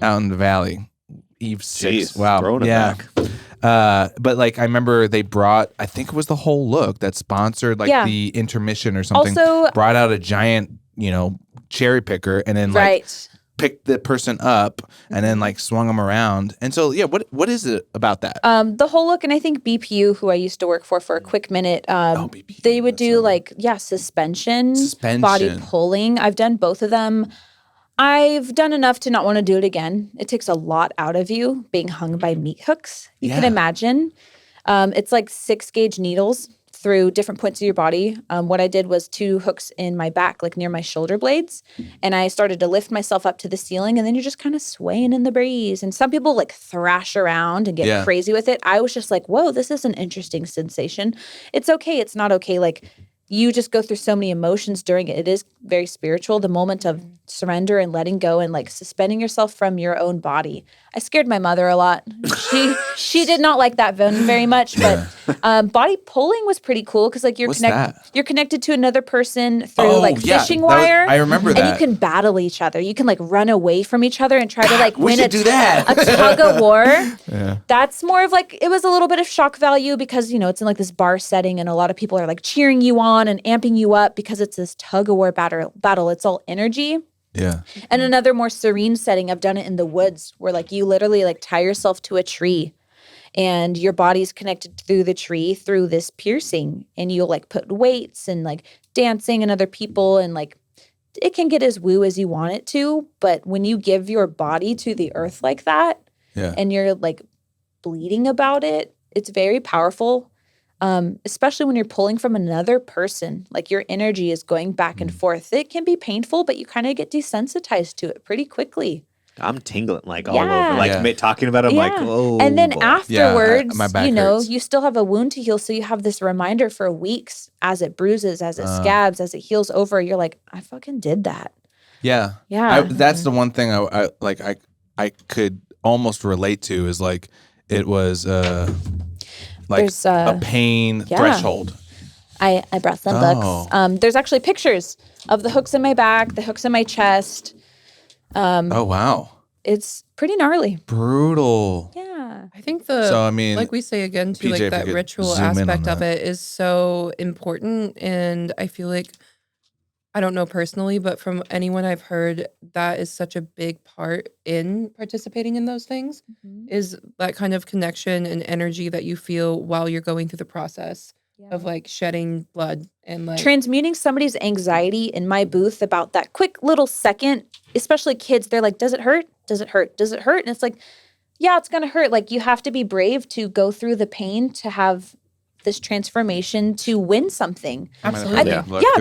out in the valley. Eve 6. Jeez, Wow. throwing it Yeah. back. But like I remember they brought, I think it was the Whole Look that sponsored like the intermission or something. Also, brought out a giant, cherry picker and then like picked the person up and then like swung them around. And so what is it about that? The Whole Look, and I think BPU, who I used to work for a quick minute, BPU, they would do suspension, body pulling. I've done both of them. I've done enough to not want to do it again. It takes a lot out of you being hung by meat hooks. You can imagine. It's like 6-gauge needles through different points of your body. What I did was 2 hooks in my back, like near my shoulder blades. And I started to lift myself up to the ceiling, and then you're just kind of swaying in the breeze. And some people like thrash around and get crazy with it. I was just like, whoa, this is an interesting sensation. It's okay. It's not okay. Like, you just go through so many emotions during it. It is very spiritual, the moment of surrender and letting go and like suspending yourself from your own body. I scared my mother a lot. She did not like that very much, but body pulling was pretty cool because like you're connected to another person through fishing wire. I remember that. And you can battle each other. You can like run away from each other and try to like win a tug of war. That's more of like, it was a little bit of shock value because, it's in like this bar setting and a lot of people are like cheering you on and amping you up because it's this tug of war battle. It's all energy. Yeah. And another more serene setting, I've done it in the woods where like you literally like tie yourself to a tree and your body's connected through the tree through this piercing, and you'll like put weights and like dancing and other people, and like it can get as woo as you want it to, but when you give your body to the earth like that and you're like bleeding about it, it's very powerful. Especially when you're pulling from another person, like your energy is going back and forth. It can be painful, but you kind of get desensitized to it pretty quickly. I'm tingling like all over. Like talking about it, I'm like, oh. And then afterwards, my back hurts. You still have a wound to heal. So you have this reminder for weeks as it bruises, as it scabs, as it heals over. You're like, I fucking did that. Yeah. Yeah. That's the one thing I could almost relate to is like, it was, there's a pain threshold. I brought some books. There's actually pictures of the hooks in my back, the hooks in my chest. Oh, wow. It's pretty gnarly. Brutal. Yeah. I think like we say again, too, PJ, like that ritual aspect of it is so important. And I feel like, I don't know personally, but from anyone I've heard, that is such a big part in participating in those things, is that kind of connection and energy that you feel while you're going through the process of like shedding blood and like transmuting somebody's anxiety in my booth about that quick little second, especially kids. They're like, does it hurt? Does it hurt? Does it hurt? And it's like, yeah, it's going to hurt. Like you have to be brave to go through the pain to have this transformation to win something. Absolutely.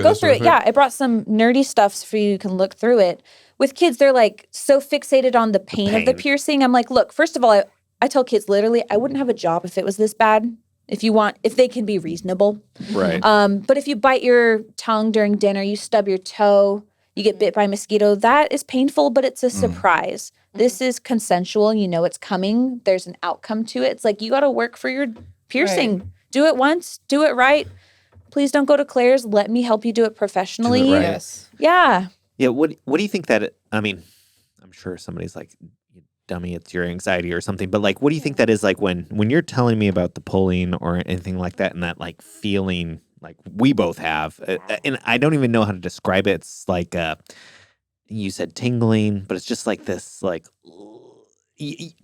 Go through it. Yeah, I brought some nerdy stuff so you can look through it. With kids, they're like so fixated on the pain of the piercing. I'm like, look, first of all, I tell kids literally, I wouldn't have a job if it was this bad. If they can be reasonable. Right. But if you bite your tongue during dinner, you stub your toe, you get bit by a mosquito, that is painful, but it's a surprise. This is consensual. It's coming. There's an outcome to it. It's like, you got to work for your piercing. Right. Do it once, do it right. Please don't go to Claire's. Let me help you do it professionally. Do it right. Yes. Yeah. Yeah. What do you think that, I'm sure somebody's like, dummy, it's your anxiety or something, but like, what do you think that is like when you're telling me about the pulling or anything like that, and that like feeling like we both have, and I don't even know how to describe it. It's like, you said tingling, but it's just like this, like,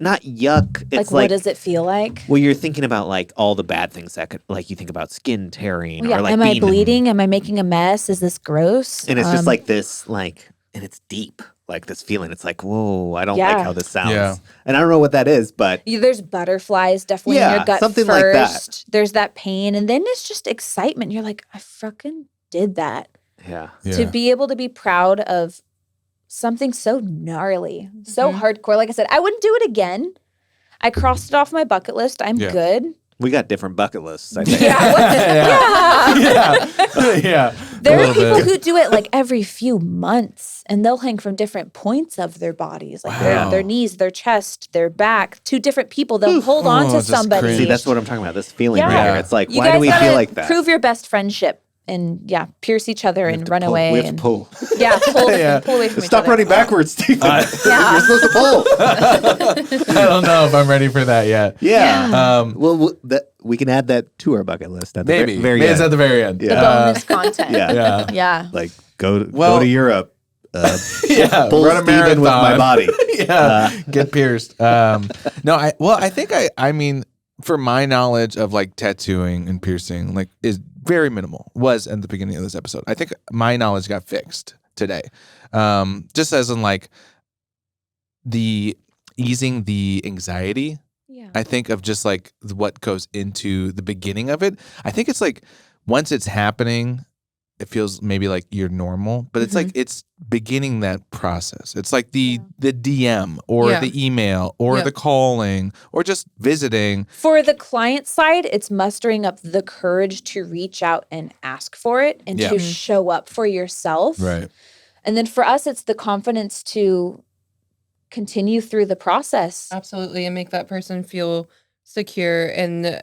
not yuck. It's Like, what does it feel like? well, you're thinking about like all the bad things that could, like you think about skin tearing Well, yeah. or like Am I being, bleeding? Am I making a mess? Is this gross? and it's just like this, like, and it's deep, like this feeling. It's like, whoa, I don't like Yeah. how this sounds. Yeah. And I don't know what that is, but There's butterflies definitely in Yeah, your gut something first. like that. There's that pain, and then it's just excitement. You're like, I fucking did that. yeah. To be able to be proud of something so gnarly, so hardcore. Like I said, I wouldn't do it again. I crossed it off my bucket list. I'm good. We got different bucket lists, I think. Yeah. There A are little people bit. who do it like every few months, and they'll hang from different points of their bodies, like Wow. their knees, their chest, their back. Two different people. They'll hold on to just somebody. cringe. See, that's what I'm talking about. This feeling Yeah. right here. It's like, You why do guys we gotta feel like that? Prove your best friendship and pierce each other and run away. We have to and pull. pull, Yeah. pull away from each Stop other. running backwards, Stephen. Yeah. You're supposed to pull. I don't know if I'm ready for that yet. Yeah. Well, we can add that to our bucket list at the Maybe. very Maybe it's end. at the very end. The Yeah. bonus content. Yeah. Yeah. Yeah. Like go Well- to Europe. Yeah. Pull Run a Stephen with my marathon. body. Yeah. Get pierced. No, I think I mean, for my knowledge of like tattooing and piercing, like is very minimal. Was at the beginning of this episode. I think my knowledge got fixed today. Just as in like the easing the anxiety. Yeah. I think of just like what goes into the beginning of it. I think it's like once it's happening, it feels maybe like you're normal, but it's like it's beginning that process. It's like the DM or Yeah. the email or Yep. the calling or just visiting. For the client side, it's mustering up the courage to reach out and ask for it and Yeah. to show up for yourself. Right. And then for us, it's the confidence to continue through the process. Absolutely. And make that person feel secure and,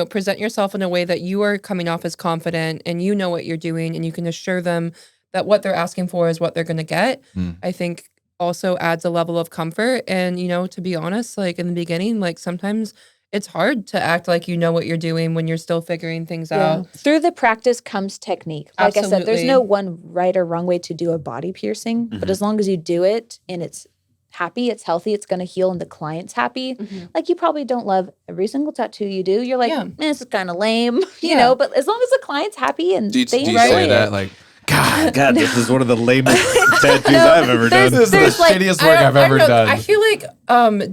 present yourself in a way that you are coming off as confident and you know what you're doing and you can assure them that what they're asking for is what they're going to get. I think also adds a level of comfort. And, to be honest, like in the beginning, like sometimes it's hard to act like you know what you're doing when you're still figuring things out. Through the practice comes technique. Like I said, there's Absolutely. no one right or wrong way to do a body piercing, but as long as you do it and it's happy, it's healthy, it's going to heal, and the client's happy. Like you probably don't love every single tattoo you do. You're like, this is kind of lame, you know. But as long as the client's happy and Do you they say enjoy that it. like, God, God, this is one of the lamest tattoos I've ever done. this is the There's, like, shittiest work I've ever don't know. done. I feel like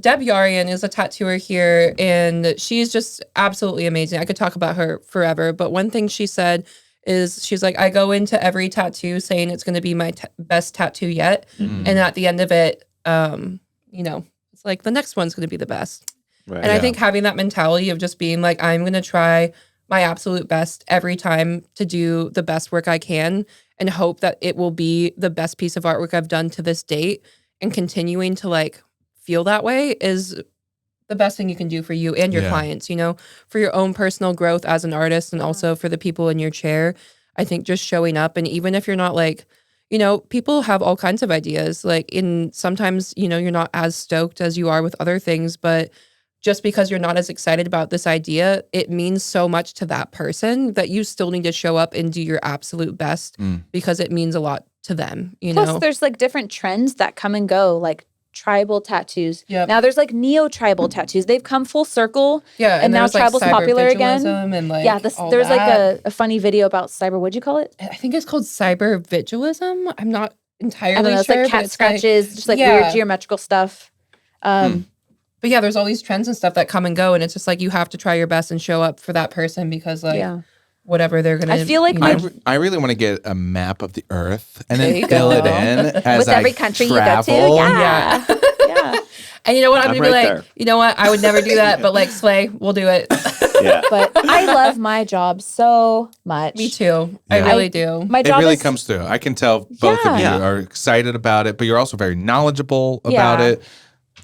Deb Yarian is a tattooer here, and she's just absolutely amazing. I could talk about her forever, but one thing she said is she's like, I go into every tattoo saying it's going to be my best tattoo yet, and at the end of it, it's like the next one's going to be the best. Right. And I think having that mentality of just being like, I'm going to try my absolute best every time to do the best work I can and hope that it will be the best piece of artwork I've done to this date, and continuing to like feel that way is the best thing you can do for you and your clients, for your own personal growth as an artist and also for the people in your chair. I think just showing up, and even if you're not like, people have all kinds of ideas, like sometimes, you're not as stoked as you are with other things, but just because you're not as excited about this idea, it means so much to that person that you still need to show up and do your absolute best because it means a lot to them, Plus, there's like different trends that come and go, like tribal tattoos. Yep. Now there's like neo-tribal tattoos. They've come full circle. Yeah, and now there's, like, tribal's popular again. cybervigilism and like all there's like that. a funny video about cyber. What'd you call it? I think it's called cybervigilism. I'm not entirely I don't know. It's sure. like but cat it's like- scratches, just like Yeah. weird geometrical stuff. But yeah, there's all these trends and stuff that come and go, and it's just like you have to try your best and show up for that person because like whatever they're gonna. I feel like I really want to get a map of the earth and There then you fill it go. in as with I every country travel. you go to. Yeah. Yeah. And you know what? I'm gonna right be like, there. you know what? I would never do that, but like Slay, we'll do it. Yeah. But I love my job so much. Me too. I Yeah. really do. My It job really is, comes through. I can tell both of you Yeah. are excited about it, but you're also very knowledgeable about Yeah. it.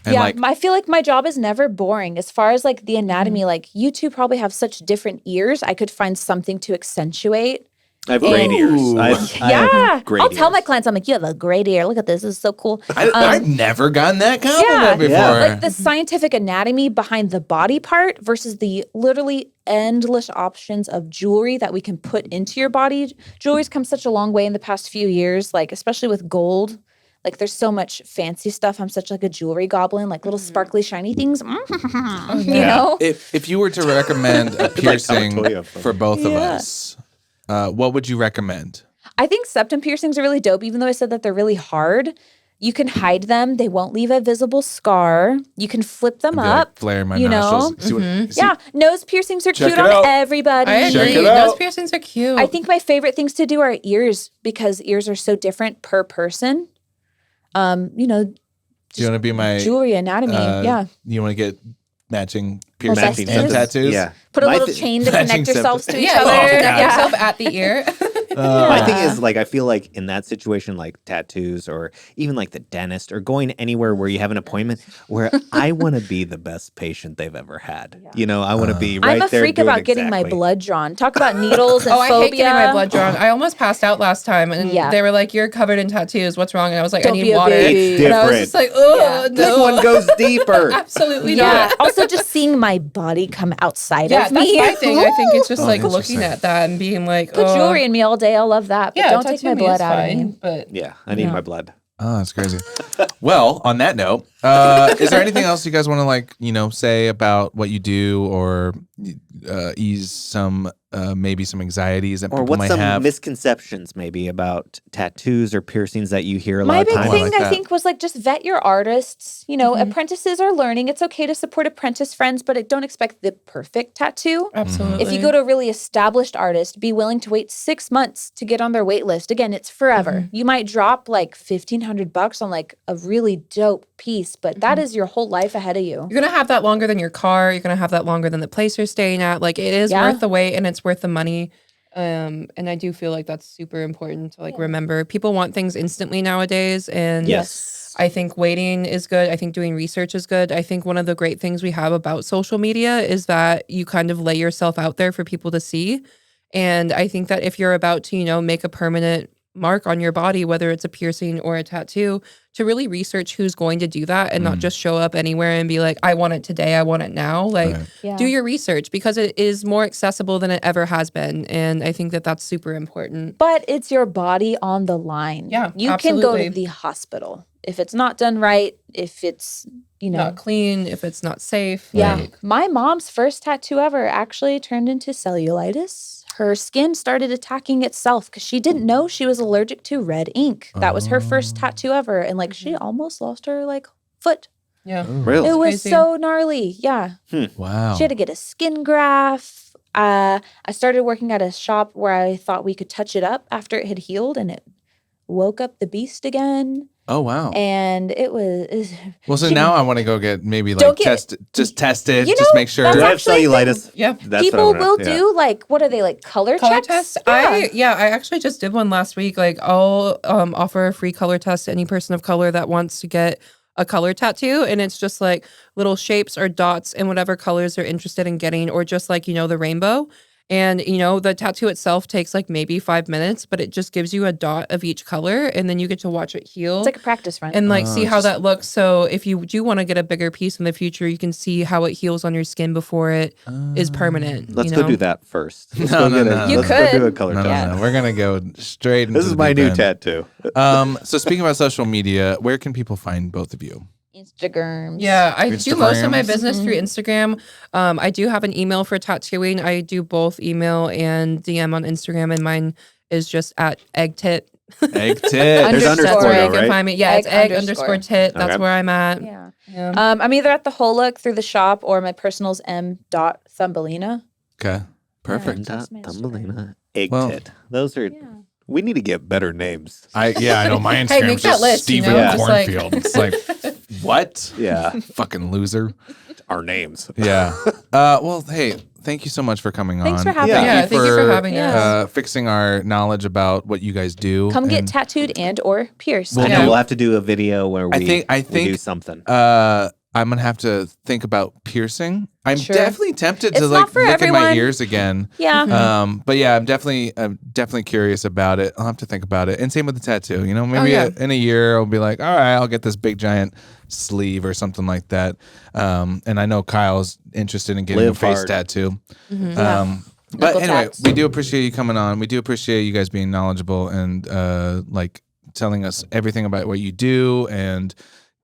And like, I feel like my job is never boring. As far as like the anatomy, like you two probably have such different ears. I could find something to accentuate. I have great ears. Ooh. I have great I'll tell my ears. clients, I'm like, you have a great ear. Look at this. This is so cool. I've never gotten that compliment Yeah. before. Yeah. Like the scientific anatomy behind the body part versus the literally endless options of jewelry that we can put into your body. Jewelry's come such a long way in the past few years, like especially with gold. Like there's so much fancy stuff. I'm such like a jewelry goblin, like little sparkly shiny things. You know? If you were to recommend a piercing Toya for both of us, what would you recommend? I think septum piercings are really dope, even though I said that they're really hard. You can hide them. They won't leave a visible scar. You can flip them I'd be up. like, flare my you nostrils. know? See what, see- Yeah, nose piercings are Check cute it on out. everybody. I agree. it out. Those piercings are cute. I think my favorite things to do are ears because ears are so different per person. You know, Do you want to be my jewelry anatomy. Yeah. You want to get matching Matching piercings and tattoos? Yeah. Put a My little thi- chain to Matching connect yourselves to each yeah, other. you connect Yeah. yourself at the ear. My thing Yeah. is, like, I feel like in that situation, like tattoos or even like the dentist or going anywhere where you have an appointment where I want to be the best patient they've ever had. Yeah. You know, I want to be right I'm a there freak doing about getting my exactly. blood drawn. Talk about needles and Oh, I phobia. hate getting my blood drawn. I almost passed out last time, and Yeah. they were like, "You're covered in tattoos. What's wrong?" And I was like, Don't "I be need a water." baby. It's And I was different. just like, "Oh Yeah. no, This one goes deeper. absolutely Yeah. not." Also, just seeing my body come outside Yeah, of that's me. my thing. I think it's just like interesting. looking at that and being like, Put "Oh, jewelry in me all day. I'll love that. But yeah, don't take tattoo my me blood is out fine, of me. But Yeah, I need Yeah. my blood. Oh, that's crazy. Well, on that note, is there anything else you guys want to say about what you do or ease some maybe some anxieties that Or people what's might some have? misconceptions maybe about tattoos or piercings that you hear a My lot of big times? thing, like I that. think, was like just vet your artists. You know, apprentices are learning. It's okay to support apprentice friends, but don't expect the perfect tattoo. absolutely." If you go to a really established artist, be willing to wait 6 months to get on their wait list. Again, it's forever. You might drop like $1,500 on like a really dope piece, but that is your whole life ahead of you. You're gonna have that longer than your car. You're gonna have that longer than the place you're staying at. Like it is Yeah. worth the wait and it's worth the money. And I do feel like that's super important to like remember. People want things instantly nowadays, and Yes. I think waiting is good. I think doing research is good. I think one of the great things we have about social media is that you kind of lay yourself out there for people to see. And I think that if you're about to, make a permanent mark on your body, whether it's a piercing or a tattoo, to really research who's going to do that and not just show up anywhere and be like, I want it today, I want it now. Like, Right. Yeah. do your research because it is more accessible than it ever has been. And I think that that's super important. But it's your body on the line. Yeah, You can go to absolutely. the hospital. If it's not done right, if it's, Not clean, if it's not safe. Yeah. like- My mom's first tattoo ever actually turned into cellulitis. Her skin started attacking itself because she didn't know she was allergic to red ink. That was her first tattoo ever. And like she almost lost her like foot. yeah. Really? It was crazy. so gnarly. Yeah. Wow. She had to get a skin graft. I started working at a shop where I thought we could touch it up after it had healed and it woke up the beast again. Oh wow. And it was Well, so now I want to go get maybe Don't like get- test it, just You just know, make sure. Do I have actually cellulitis? Yeah. That's what people I wanna- will yeah. do like, what are they, like color Color checks? test. Yeah. I actually just did one last week. Like I'll offer a free color test to any person of color that wants to get a color tattoo, and it's just like little shapes or dots in whatever colors they're interested in getting, or just like the rainbow. And the tattoo itself takes like maybe 5 minutes, but it just gives you a dot of each color, and then you get to watch it heal. It's like a practice run. and like see how just- that looks. So if you do want to get a bigger piece in the future, you can see how it heals on your skin before it is permanent. Let's you go know? do that first. Let's No, go no, get no. a, You let's go do could. a color No, test. no. We're gonna go straight. Into This is the my deep new end. tattoo. So speaking about social media, where can people find both of you? Instagrams. Yeah, I do most of my Instagrams. business through Instagram. I do have an email for tattooing. I do both email and DM on Instagram, and mine is just at eggtit. Egg tit. There's underscore where though, you can right? find me. Yeah, it's Egg egg underscore tit. That's Okay. where I'm at. Yeah. Yeah. I'm either at the whole look through the shop or my personal's m.thumbelina. Okay, perfect. That's my Instagram. Thumbelina, egg Well- tit. Those are. We need to get better names. I know my Hey, Instagram's make that just list, Stephen Yeah. just like- Cornfield. It's like what? Yeah, Fucking loser. our names. Yeah. Well, hey, thank you so much for coming Thanks on. for having Yeah. me. Yeah, thank you for having us. Fixing our knowledge about what you guys do. Come get And, tattooed and or pierced. I Yeah. know we'll have to do a video where we I we think do something. I'm gonna have to think about piercing. I'm Sure. definitely tempted to It's like not for look at my everyone. ears again. Yeah. But yeah, I'm definitely curious about it. I'll have to think about it. And same with the tattoo. Maybe yeah. in a year I'll be like, all right, I'll get this big giant sleeve or something like that. And I know Kyle's interested in getting Live a face hard. tattoo. Yeah. But Knuckle anyway, tats. we do appreciate you coming on. We do appreciate you guys being knowledgeable and like telling us everything about what you do and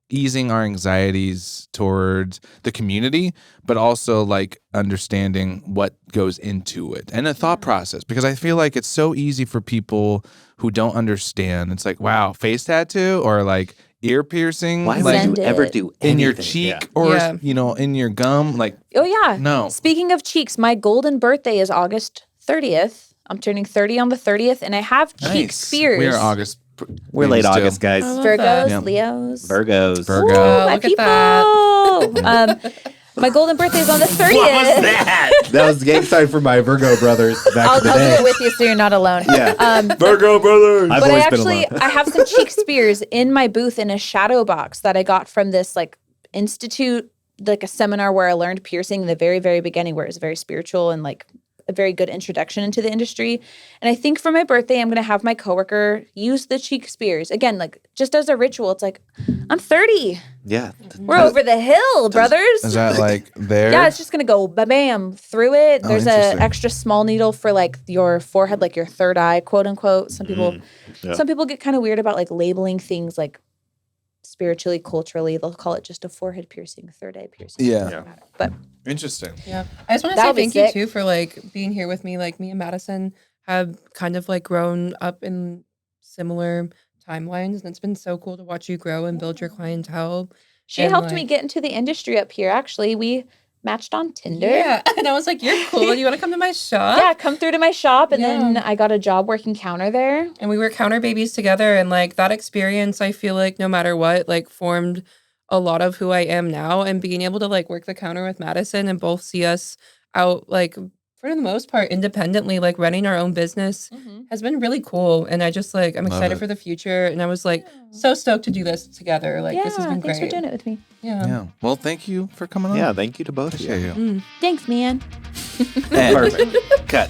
easing our anxieties towards the community, but also like understanding what goes into it and a thought process. Because I feel like it's so easy for people who don't understand. It's like, wow, face tattoo or like ear piercing. Why like, would you ever do anything? in your cheek or in your gum? Like, Oh yeah. no. Speaking of cheeks, my golden birthday is August 30th. I'm turning 30 on the 30th, and I have cheek spears. We are August. We're late babies, too. August, guys. Virgos, Yeah. Leos. Virgos. Virgo. Ooh, my Look at people. My golden birthday is on the 30th. What was that? That was gang sign for my Virgo brothers back I'll in the do day. it with you so you're not alone. Yeah. Virgo brothers. I've But I always been actually, alone. I have some cheek spears in my booth in a shadow box that I got from this like institute, like a seminar where I learned piercing in the very, very beginning, where it was very spiritual and like a very good introduction into the industry. And I think for my birthday, I'm going to have my coworker use the cheek spears. Again, like just as a ritual. It's like, I'm 30. Yeah. We're over the hill, brothers. Is that like there? Yeah, it's just going to go bam through it. Oh, There's a interesting. extra small needle for like your forehead, like your third eye, quote unquote. Some people get kind of weird about like labeling things like spiritually, culturally. They'll call it just a forehead piercing, third eye piercing. Yeah. But Interesting. Yeah. I just want to say That'll be thank you sick. too for like being here with me. Like me and Madison have kind of like grown up in similar timelines, and it's been so cool to watch you grow and build your clientele. she And, helped me like- get into the industry up here. Actually, we matched on Tinder. Yeah. And I was like, you're cool. You want to come to my shop? Yeah, come through to my shop, and then Yeah. I got a job working counter there. And we were counter babies together. And like that experience, I feel like no matter what, like formed a lot of who I am now. And being able to like work the counter with Madison and both see us out, like for the most part, independently, like running our own business has been really cool. And I just like, I'm Love excited it. for the future. And I was like so stoked to do this together. Like this has been thanks great. for doing it with me. Yeah. Yeah. Well, thank you for coming on. Yeah, thank you to both of Appreciate you. you. Thanks, man. And Perfect. cut.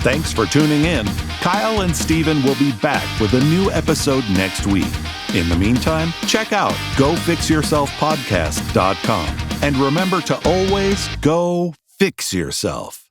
Thanks for tuning in. Kyle and Steven will be back with a new episode next week. In the meantime, check out GoFixYourselfPodcast.com. And remember to always go fix yourself.